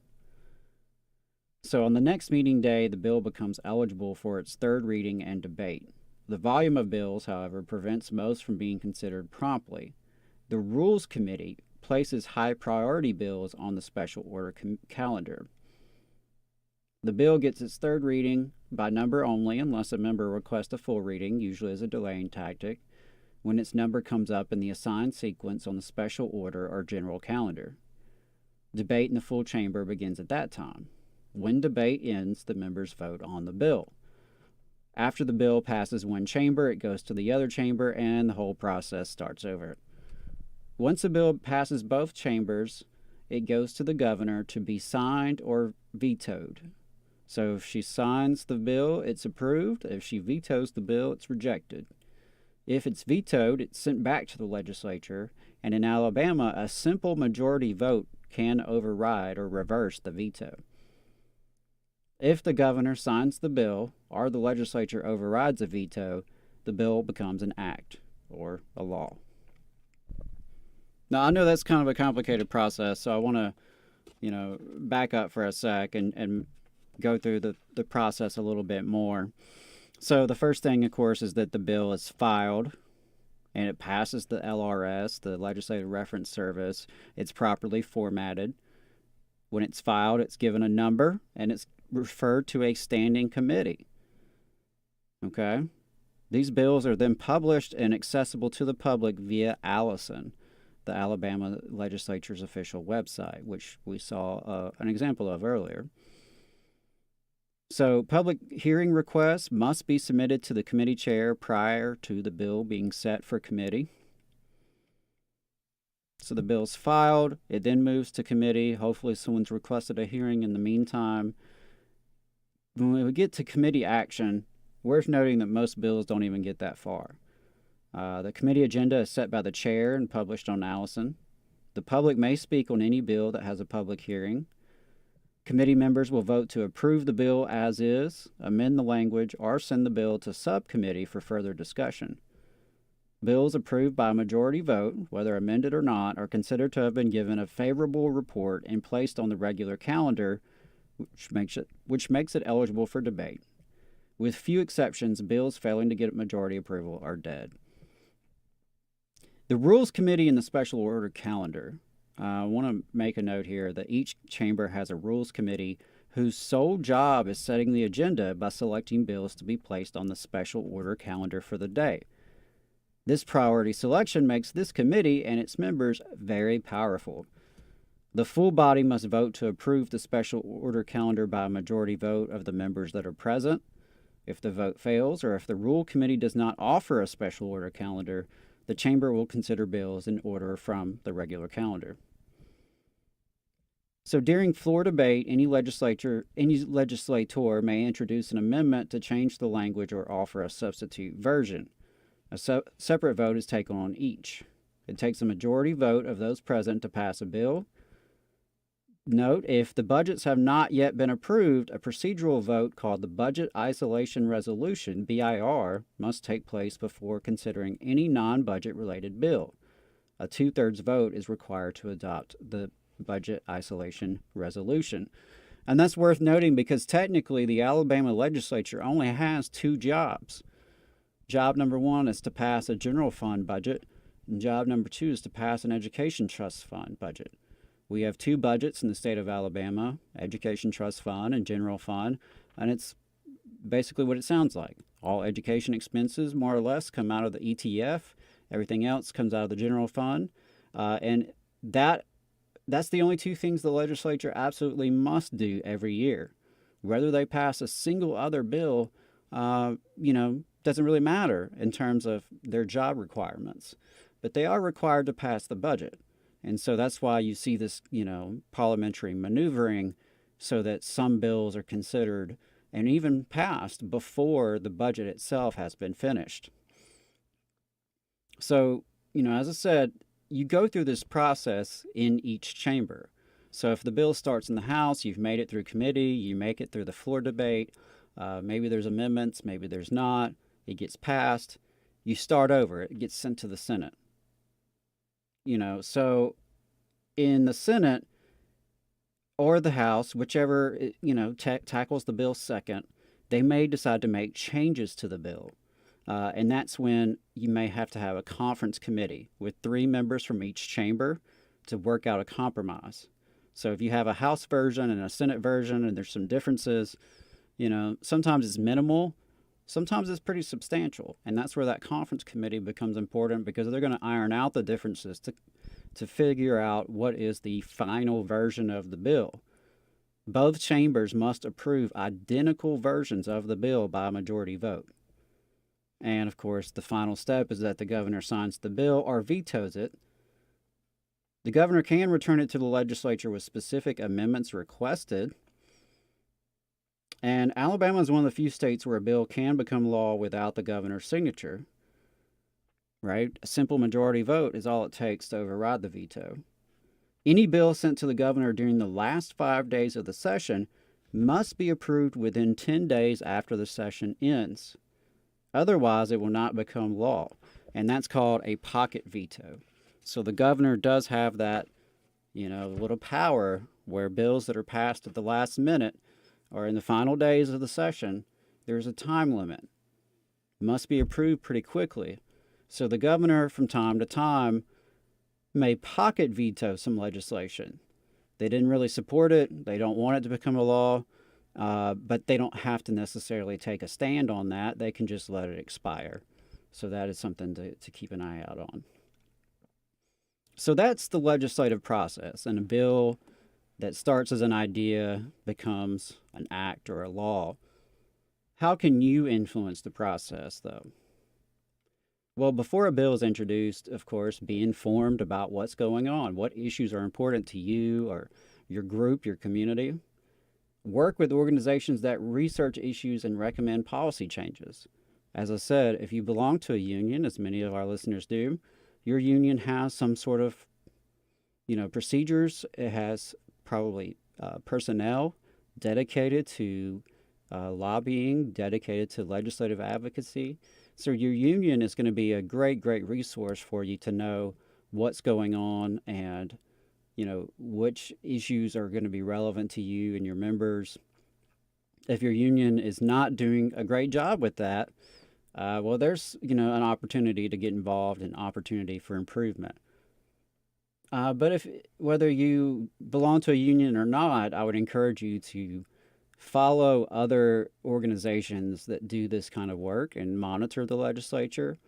So on the next meeting day, the bill becomes eligible for its third reading and debate. The volume of bills, however, prevents most from being considered promptly. The Rules Committee places high priority bills on the special order calendar. The bill gets its third reading by number only unless a member requests a full reading, usually as a delaying tactic, when its number comes up in the assigned sequence on the special order or general calendar. Debate in the full chamber begins at that time. When debate ends, the members vote on the bill. After the bill passes one chamber, it goes to the other chamber, and the whole process starts over. Once a bill passes both chambers, it goes to the governor to be signed or vetoed. So if she signs the bill, it's approved. If she vetoes the bill, it's rejected. If it's vetoed, it's sent back to the legislature, and in Alabama, a simple majority vote can override or reverse the veto. If the governor signs the bill or the legislature overrides a veto, the bill becomes an act or a law. Now, I know that's kind of a complicated process, so I want to, back up for a sec and go through the process a little bit more. So the first thing, of course, is that the bill is filed and it passes the LRS, the Legislative Reference Service. It's properly formatted. When it's filed, it's given a number and it's referred to a standing committee. Okay? These bills are then published and accessible to the public via Allison, the Alabama Legislature's official website, which we saw an example of earlier. So public hearing requests must be submitted to the committee chair prior to the bill being set for committee. So the bill's filed, it then moves to committee. Hopefully someone's requested a hearing in the meantime. When we get to committee action, worth noting that most bills don't even get that far. The committee agenda is set by the chair and published on Allison. The public may speak on any bill that has a public hearing. Committee members will vote to approve the bill as is, amend the language, or send the bill to subcommittee for further discussion. Bills approved by a majority vote, whether amended or not, are considered to have been given a favorable report and placed on the regular calendar, which makes it eligible for debate. With few exceptions, bills failing to get majority approval are dead. The Rules Committee and the Special Order Calendar. I want to make a note here that each chamber has a Rules Committee whose sole job is setting the agenda by selecting bills to be placed on the Special Order Calendar for the day. This priority selection makes this committee and its members very powerful. The full body must vote to approve the Special Order Calendar by a majority vote of the members that are present. If the vote fails, or if the Rule Committee does not offer a Special Order Calendar, the chamber will consider bills in order from the regular calendar. So during floor debate, any legislator may introduce an amendment to change the language or offer a substitute version. A separate vote is taken on each. It takes a majority vote of those present to pass a bill. Note, if the budgets have not yet been approved, a procedural vote called the Budget Isolation Resolution, BIR, must take place before considering any non-budget related bill. A 2/3 vote is required to adopt the Budget Isolation Resolution. And that's worth noting because technically the Alabama legislature only has two jobs. Job number one is to pass a general fund budget, and job number two is to pass an education trust fund budget. We have two budgets in the state of Alabama, education trust fund and general fund, and it's basically what it sounds like. All education expenses, more or less, come out of the ETF. Everything else comes out of the general fund. And that's the only two things the legislature absolutely must do every year. Whether they pass a single other bill, doesn't really matter in terms of their job requirements. But they are required to pass the budget. And so that's why you see this, parliamentary maneuvering so that some bills are considered and even passed before the budget itself has been finished. So, as I said, you go through this process in each chamber. So if the bill starts in the House, you've made it through committee, you make it through the floor debate, maybe there's amendments, maybe there's not, it gets passed, you start over, it gets sent to the Senate. So in the Senate or the House, whichever, tackles the bill second, they may decide to make changes to the bill. And that's when you may have to have a conference committee with 3 members from each chamber to work out a compromise. So if you have a House version and a Senate version and there's some differences, sometimes it's minimal, sometimes it's pretty substantial. And that's where that conference committee becomes important because they're going to iron out the differences to figure out what is the final version of the bill. Both chambers must approve identical versions of the bill by a majority vote. And of course, the final step is that the governor signs the bill or vetoes it. The governor can return it to the legislature with specific amendments requested. And Alabama is one of the few states where a bill can become law without the governor's signature. Right? A simple majority vote is all it takes to override the veto. Any bill sent to the governor during the last 5 days of the session must be approved within 10 days after the session ends. Otherwise, it will not become law, and that's called a pocket veto. So the governor does have that, little power where bills that are passed at the last minute or in the final days of the session, there's a time limit. It must be approved pretty quickly. So the governor, from time to time, may pocket veto some legislation. They didn't really support it. They don't want it to become a law. But they don't have to necessarily take a stand on that. They can just let it expire. So that is something to keep an eye out on. So that's the legislative process. And a bill that starts as an idea becomes an act or a law. How can you influence the process, though? Well, before a bill is introduced, of course, be informed about what's going on. What issues are important to you or your group, your community? Work with organizations that research issues and recommend policy changes. As I said, if you belong to a union, as many of our listeners do, your union has some sort of, procedures. It has probably personnel dedicated to lobbying, dedicated to legislative advocacy. So your union is going to be a great, great resource for you to know what's going on and which issues are going to be relevant to you and your members. If your union is not doing a great job with that, there's, an opportunity to get involved and opportunity for improvement. But whether you belong to a union or not, I would encourage you to follow other organizations that do this kind of work and monitor the legislature.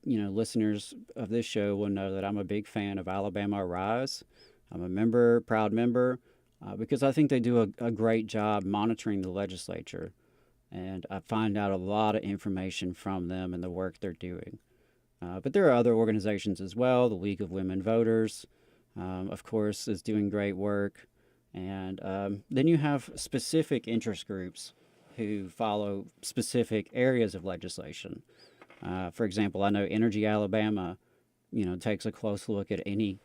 Listeners of this show will know that I'm a big fan of Alabama Rise. I'm a proud member, because I think they do a great job monitoring the legislature. And I find out a lot of information from them and the work they're doing. But there are other organizations as well, the League of Women Voters, of course, is doing great work. And then you have specific interest groups who follow specific areas of legislation. For example, I know Energy Alabama, takes a close look at any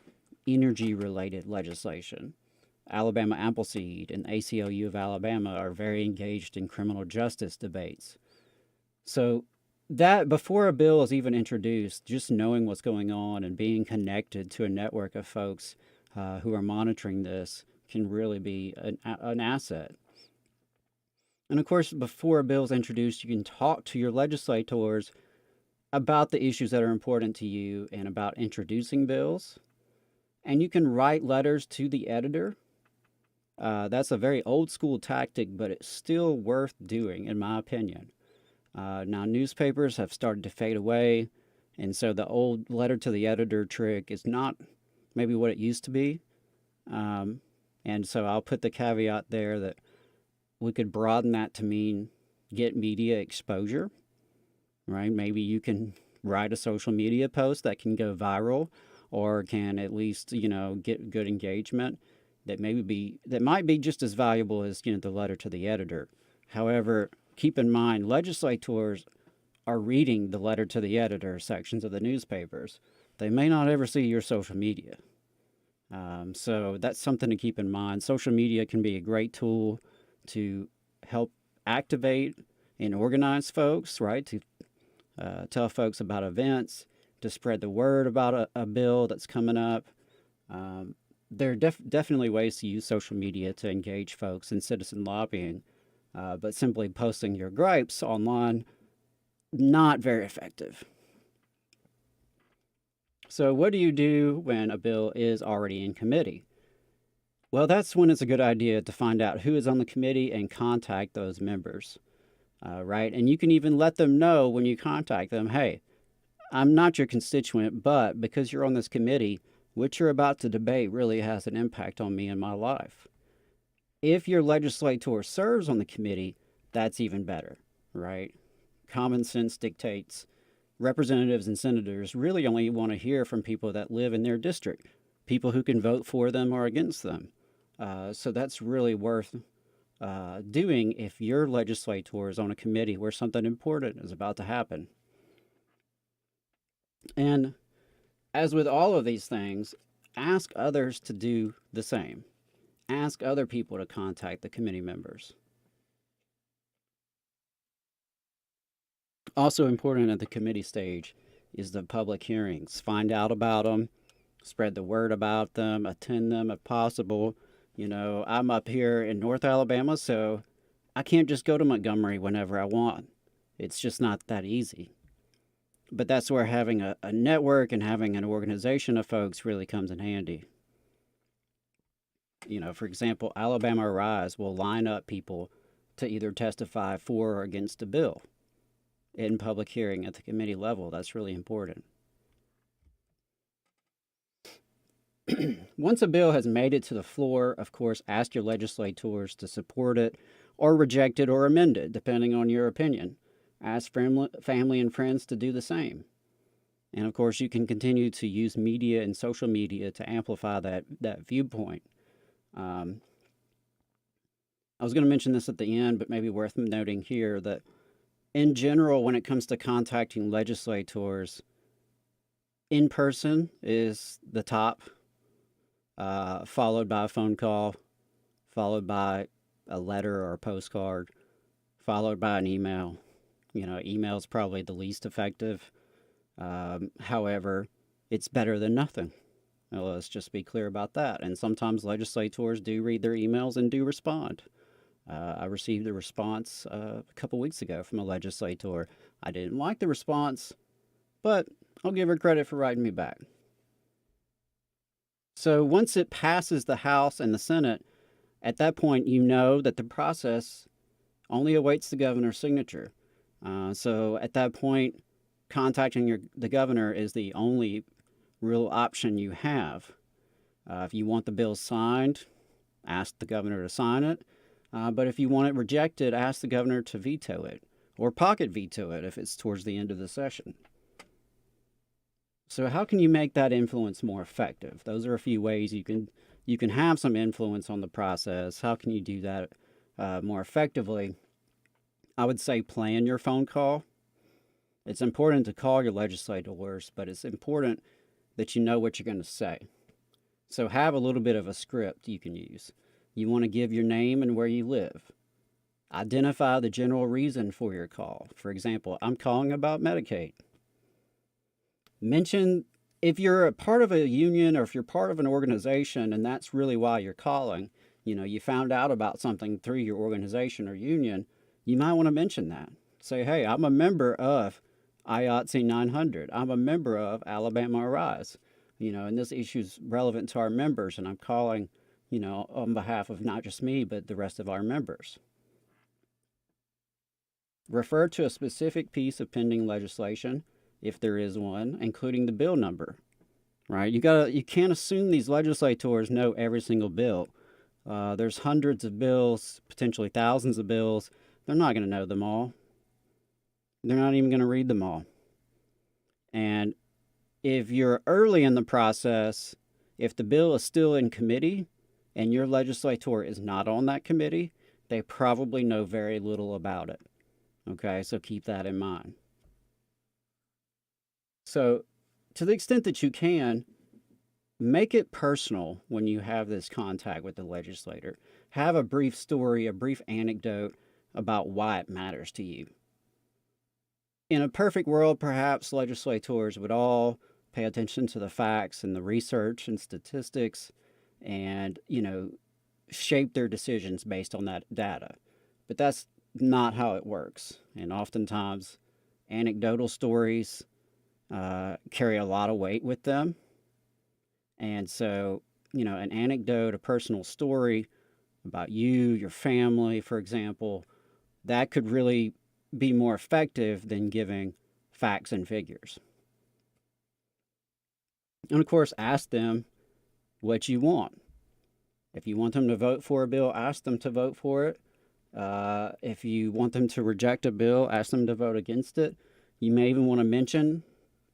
energy-related legislation. Alabama Appleseed and ACLU of Alabama are very engaged in criminal justice debates. So that before a bill is even introduced, just knowing what's going on and being connected to a network of folks who are monitoring this can really be an asset. And of course, before a bill is introduced, you can talk to your legislators about the issues that are important to you and about introducing bills. And you can write letters to the editor. That's a very old school tactic, but it's still worth doing, in my opinion. Now, newspapers have started to fade away, and so the old letter to the editor trick is not maybe what it used to be. And so I'll put the caveat there that we could broaden that to mean get media exposure, right? Maybe you can write a social media post that can go viral or can at least, get good engagement that might be just as valuable as, the letter to the editor. However, keep in mind, legislators are reading the letter to the editor sections of the newspapers. They may not ever see your social media. So that's something to keep in mind. Social media can be a great tool to help activate and organize folks, right? To tell folks about events, to spread the word about a bill that's coming up. There are definitely ways to use social media to engage folks in citizen lobbying, but simply posting your gripes online, not very effective. So what do you do when a bill is already in committee? Well, that's when it's a good idea to find out who is on the committee and contact those members, right? And you can even let them know when you contact them, hey, I'm not your constituent, but because you're on this committee, what you're about to debate really has an impact on me and my life. If your legislator serves on the committee, that's even better, right? Common sense dictates representatives and senators really only want to hear from people that live in their district, people who can vote for them or against them. So that's really worth doing if your legislator is on a committee where something important is about to happen. And as with all of these things, ask others to do the same. Ask other people to contact the committee members. Also important at the committee stage is the public hearings. Find out about them, spread the word about them, attend them if possible. I'm up here in North Alabama, so I can't just go to Montgomery whenever I want. It's just not that easy. But that's where having a network and having an organization of folks really comes in handy. For example, Alabama Rise will line up people to either testify for or against a bill in public hearing at the committee level. That's really important. Once a bill has made it to the floor, of course, ask your legislators to support it or reject it or amend it, depending on your opinion. Ask family and friends to do the same. And of course, you can continue to use media and social media to amplify that viewpoint. I was going to mention this at the end, but maybe worth noting here that in general, when it comes to contacting legislators, in person is the top, followed by a phone call, followed by a letter or a postcard, followed by an email. Email is probably the least effective. However, it's better than nothing. Well, let's just be clear about that. And sometimes legislators do read their emails and do respond. I received a response a couple weeks ago from a legislator. I didn't like the response, but I'll give her credit for writing me back. So once it passes the House and the Senate, at that point you know that the process only awaits the governor's signature. So at that point, contacting the governor is the only real option you have. If you want the bill signed, ask the governor to sign it. But if you want it rejected, ask the governor to veto it or pocket veto it if it's towards the end of the session. So how can you make that influence more effective? Those are a few ways you can have some influence on the process. How can you do that more effectively? I would say plan your phone call. It's important to call your legislators, but it's important that you know what you're going to say. So have a little bit of a script you can use. You want to give your name and where you live. Identify the general reason for your call. For example, I'm calling about Medicaid. Mention if you're a part of a union or if you're part of an organization and that's really why you're calling, you found out about something through your organization or union, you might want to mention that. Say, hey, I'm a member of IATSE 900. I'm a member of Alabama Arise. And this issue is relevant to our members, and I'm calling, on behalf of not just me, but the rest of our members. Refer to a specific piece of pending legislation, if there is one, including the bill number, right? You can't assume these legislators know every single bill. There's hundreds of bills, potentially thousands of bills. They're not going to know them all. They're not even going to read them all. And if you're early in the process, if the bill is still in committee and your legislator is not on that committee, they probably know very little about it. Okay, so keep that in mind. So, to the extent that you can, make it personal when you have this contact with the legislator. Have a brief story, a brief anecdote about why it matters to you. In a perfect world, perhaps legislators would all pay attention to the facts and the research and statistics and, shape their decisions based on that data. But that's not how it works. And oftentimes, anecdotal stories carry a lot of weight with them. And so, an anecdote, a personal story about you, your family, for example, that could really be more effective than giving facts and figures. And of course, ask them what you want. If you want them to vote for a bill, ask them to vote for it. If you want them to reject a bill, ask them to vote against it. You may even want to mention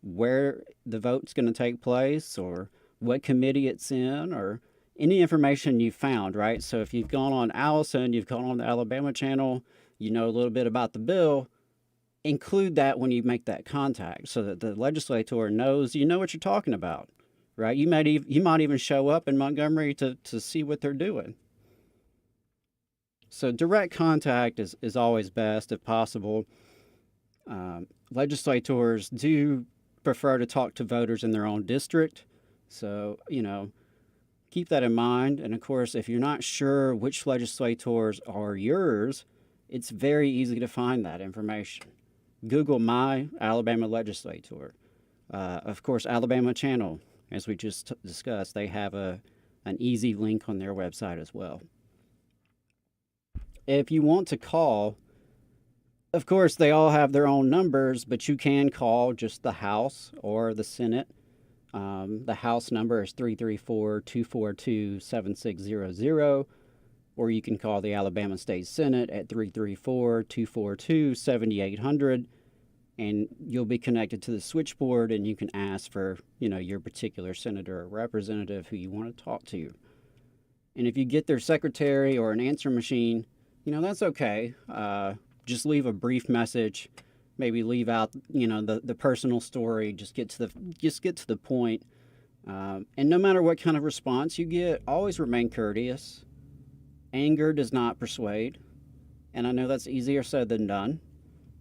where the vote's going to take place or what committee it's in or any information you found, right? So if you've gone on Allison, you've gone on the Alabama channel, you know a little bit about the bill, include that when you make that contact so that the legislator knows you know what you're talking about, right? You might even show up in Montgomery to see what they're doing. So direct contact is always best if possible. Legislators do prefer to talk to voters in their own district. So, keep that in mind. And of course, if you're not sure which legislators are yours, it's very easy to find that information. Google My Alabama Legislator. Of course, Alabama Channel, as we just discussed, they have an easy link on their website as well. If you want to call, of course, they all have their own numbers, but you can call just the House or the Senate. The House number is 334-242-7600, or you can call the Alabama State Senate at 334-242-7800, and you'll be connected to the switchboard, and you can ask for, your particular senator or representative who you want to talk to. And if you get their secretary or an answer machine, that's okay. Just leave a brief message. Maybe leave out, the personal story. Just get to the point. And no matter what kind of response you get, always remain courteous. Anger does not persuade, and I know that's easier said than done.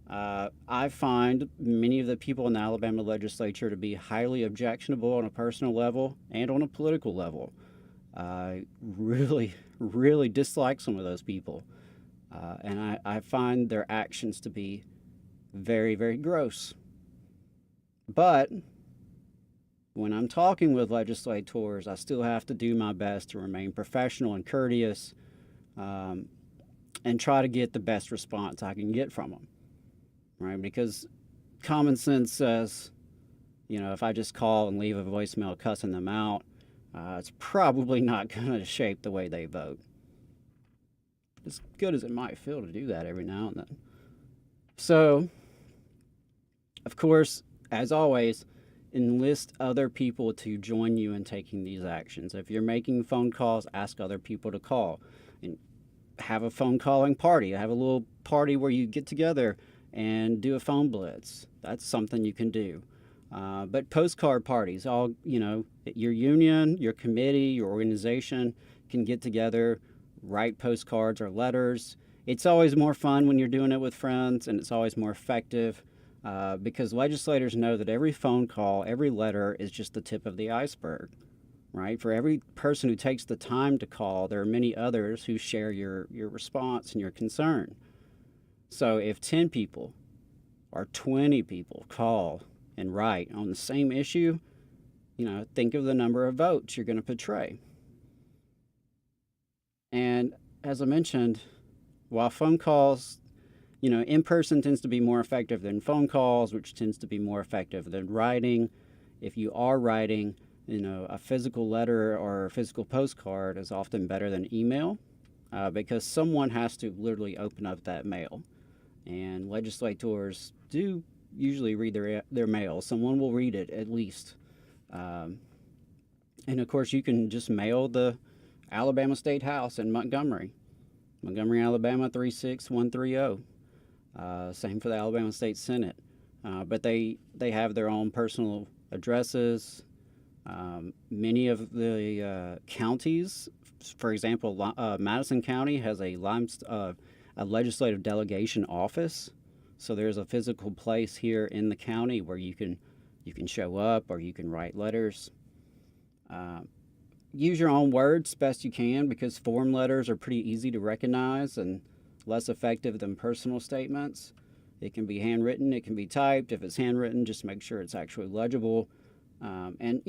I find many of the people in the Alabama legislature to be highly objectionable on a personal level and on a political level. I really, really dislike some of those people, and I find their actions to be very, very gross. But when I'm talking with legislators, I still have to do my best to remain professional and courteous, and try to get the best response I can get from them, right? Because common sense says, if I just call and leave a voicemail cussing them out, it's probably not going to shape the way they vote. As good as it might feel to do that every now and then. So, of course, as always, enlist other people to join you in taking these actions. If you're making phone calls, ask other people to call. And have a phone calling party. Have a little party where you get together and do a phone blitz. That's something you can do. But postcard parties, all, your union, your committee, your organization can get together, write postcards or letters. It's always more fun when you're doing it with friends, and it's always more effective because legislators know that every phone call, every letter is just the tip of the iceberg, right? For every person who takes the time to call, there are many others who share your response and your concern. So if 10 people or 20 people call and write on the same issue, think of the number of votes you're going to portray. And as I mentioned, while phone calls, in person tends to be more effective than phone calls, which tends to be more effective than writing. If you are writing, a physical letter or a physical postcard is often better than email because someone has to literally open up that mail. And legislators do usually read their mail. Someone will read it at least. And of course, you can just mail the Alabama State House in Montgomery, Alabama 36130. Same for the Alabama State Senate. But they have their own personal addresses. Many of the counties, for example, Madison County has a legislative delegation office. So there's a physical place here in the county where you can show up or you can write letters. Use your own words best you can because form letters are pretty easy to recognize and less effective than personal statements. It can be handwritten, it can be typed. If it's handwritten, just make sure it's actually legible. And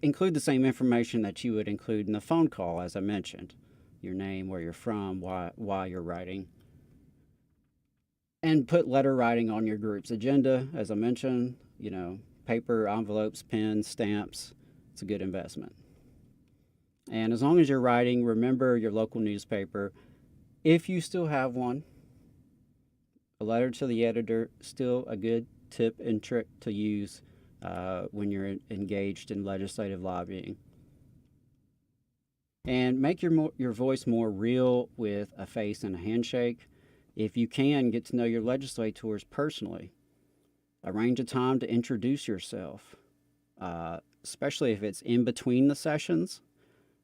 include the same information that you would include in a phone call, as I mentioned. Your name, where you're from, why you're writing. And put letter writing on your group's agenda, as I mentioned. Paper, envelopes, pens, stamps. It's a good investment. And as long as you're writing, remember your local newspaper. If you still have one, a letter to the editor, still a good tip and trick to use when you're engaged in legislative lobbying. And make your voice more real with a face and a handshake. If you can, get to know your legislators personally. Arrange a time to introduce yourself, especially if it's in between the sessions,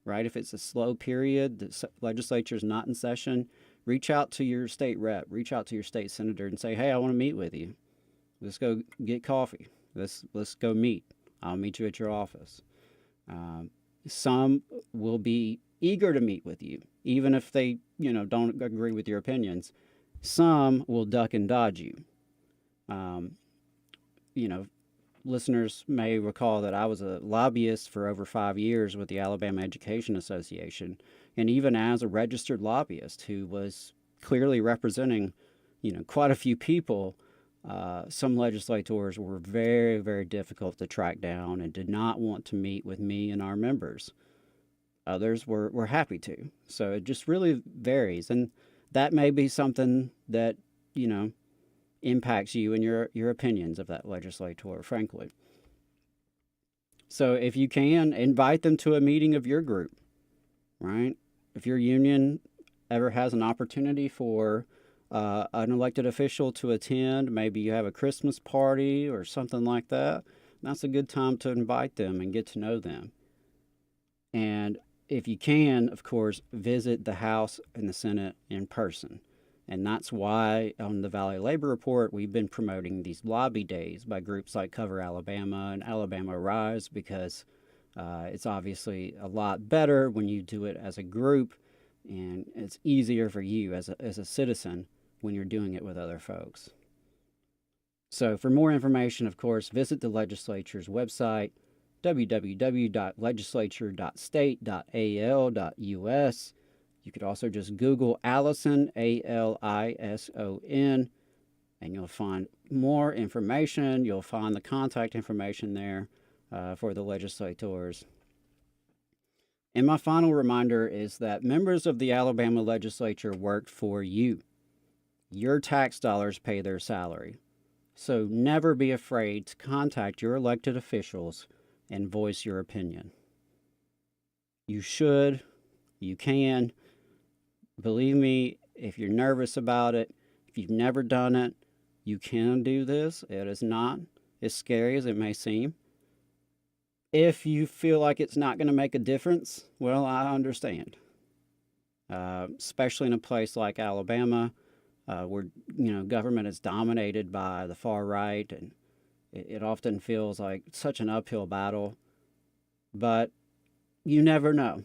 right? If it's a slow period, the legislature's not in session, reach out to your state rep, reach out to your state senator and say, hey, I want to meet with you. Let's go get coffee. Let's go meet. I'll meet you at your office. Some will be eager to meet with you, even if they, don't agree with your opinions. Some will duck and dodge you. Listeners may recall that I was a lobbyist for over 5 years with the Alabama Education Association, and even as a registered lobbyist who was clearly representing, quite a few people, some legislators were very, very difficult to track down and did not want to meet with me and our members. Others were happy to. So it just really varies. And that may be something that, impacts you and your opinions of that legislator, frankly. So if you can, invite them to a meeting of your group, right? If your union ever has an opportunity for an elected official to attend, maybe you have a Christmas party or something like that, that's a good time to invite them and get to know them. And if you can, of course, visit the House and the Senate in person. And that's why on the Valley Labor Report, we've been promoting these lobby days by groups like Cover Alabama and Alabama Rise, because it's obviously a lot better when you do it as a group, and it's easier for you as a citizen when you're doing it with other folks. So for more information, of course, visit the legislature's website, www.legislature.state.al.us. You could also just Google Allison, Alison, and you'll find more information. You'll find the contact information there for the legislators. And my final reminder is that members of the Alabama legislature work for you. Your tax dollars pay their salary. So never be afraid to contact your elected officials and voice your opinion. You should, you can. Believe me, if you're nervous about it, if you've never done it, you can do this. It is not as scary as it may seem. If you feel like it's not going to make a difference, well, I understand. Especially in a place like Alabama, where government is dominated by the far right, and it often feels like such an uphill battle. But you never know.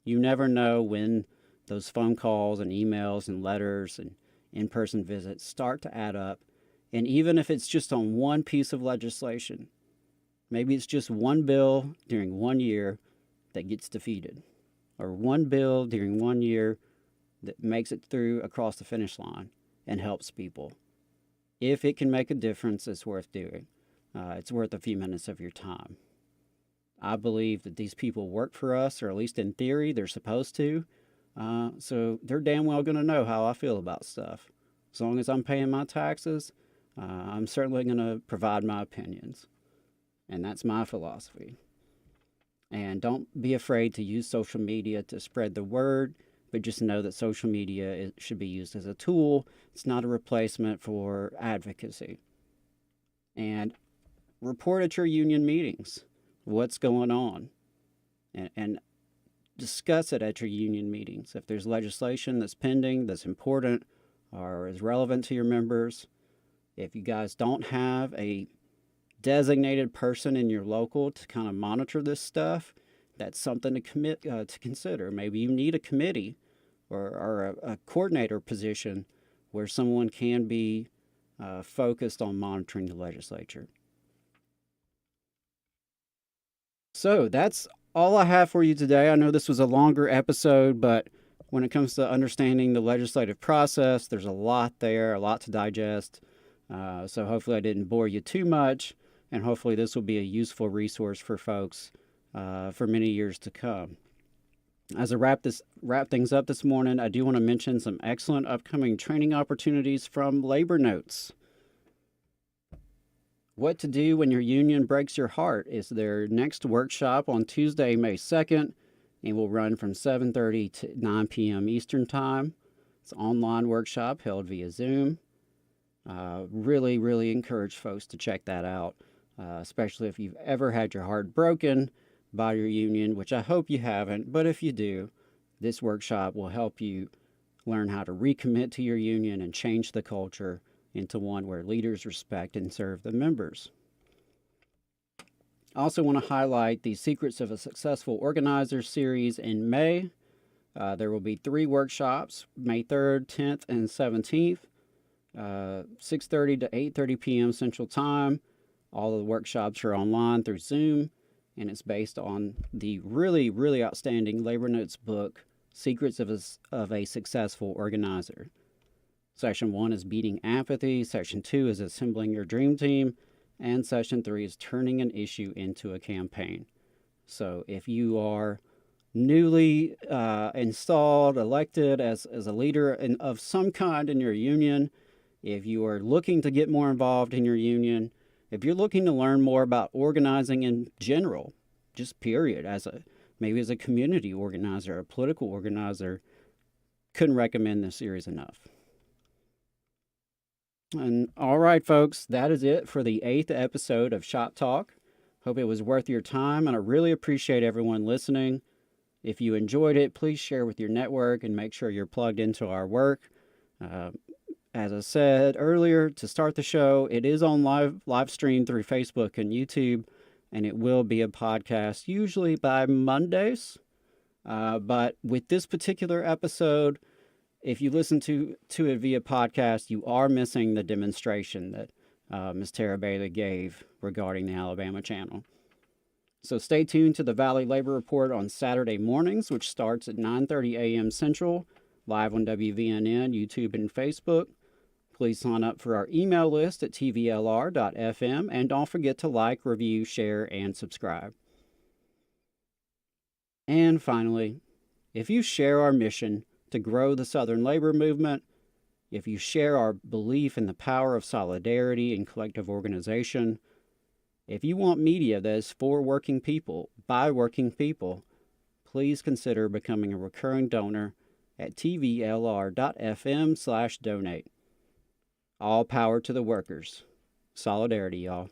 You never know when those phone calls and emails and letters and in-person visits start to add up. And even if it's just on one piece of legislation, maybe it's just one bill during 1 year that gets defeated, or one bill during 1 year that makes it through across the finish line and helps people. If it can make a difference, it's worth doing. It's worth a few minutes of your time. I believe that these people work for us, or at least in theory, they're supposed to. So they're damn well going to know how I feel about stuff. As long as I'm paying my taxes, I'm certainly going to provide my opinions. And that's my philosophy. And don't be afraid to use social media to spread the word, but just know that social media should be used as a tool. It's not a replacement for advocacy. And report at your union meetings what's going on, and discuss it at your union meetings. If there's legislation that's pending, that's important, or is relevant to your members, if you guys don't have a designated person in your local to kind of monitor this stuff, that's something to consider. Maybe you need a committee or a coordinator position where someone can be focused on monitoring the legislature. So that's all I have for you today. I know this was a longer episode, but when it comes to understanding the legislative process, there's a lot there, a lot to digest. So hopefully I didn't bore you too much, and hopefully this will be a useful resource for folks for many years to come. As I wrap things up this morning, I do want to mention some excellent upcoming training opportunities from Labor Notes. What to do when your union breaks your heart is their next workshop on Tuesday, May 2nd, and will run from 7:30 to 9 p.m. Eastern Time. It's an online workshop held via Zoom. Really, really encourage folks to check that out, especially if you've ever had your heart broken by your union, which I hope you haven't, but if you do, this workshop will help you learn how to recommit to your union and change the culture into one where leaders respect and serve the members. I also want to highlight the Secrets of a Successful Organizer series in May. There will be 3 workshops, May 3rd, 10th, and 17th, 6:30 to 8:30 p.m. Central Time. All of the workshops are online through Zoom, and it's based on the really, really outstanding Labor Notes book, Secrets of a Successful Organizer. Session 1 is beating apathy, Session 2 is assembling your dream team, and Session 3 is turning an issue into a campaign. So if you are newly installed, elected as a leader of some kind in your union, if you are looking to get more involved in your union, if you're looking to learn more about organizing in general, just period, maybe as a community organizer, a political organizer, couldn't recommend this series enough. And all right, folks, that is it for the 8th episode of Shop Talk. Hope it was worth your time, and I really appreciate everyone listening. If you enjoyed it, please share with your network and make sure you're plugged into our work. As I said earlier, to start the show, it is on live stream through Facebook and YouTube, and it will be a podcast usually by Mondays. But with this particular episode, if you listen to it via podcast, you are missing the demonstration that Ms. Tara Bailey gave regarding the Alabama channel. So stay tuned to the Valley Labor Report on Saturday mornings, which starts at 9:30 a.m. Central, live on WVNN, YouTube, and Facebook. Please sign up for our email list at tvlr.fm, and don't forget to like, review, share, and subscribe. And finally, if you share our mission to grow the Southern labor movement, If you share our belief in the power of solidarity and collective organization, if you want media that is for working people, by working people, please consider becoming a recurring donor at tvlr.fm/donate. All power to the workers. Solidarity, y'all.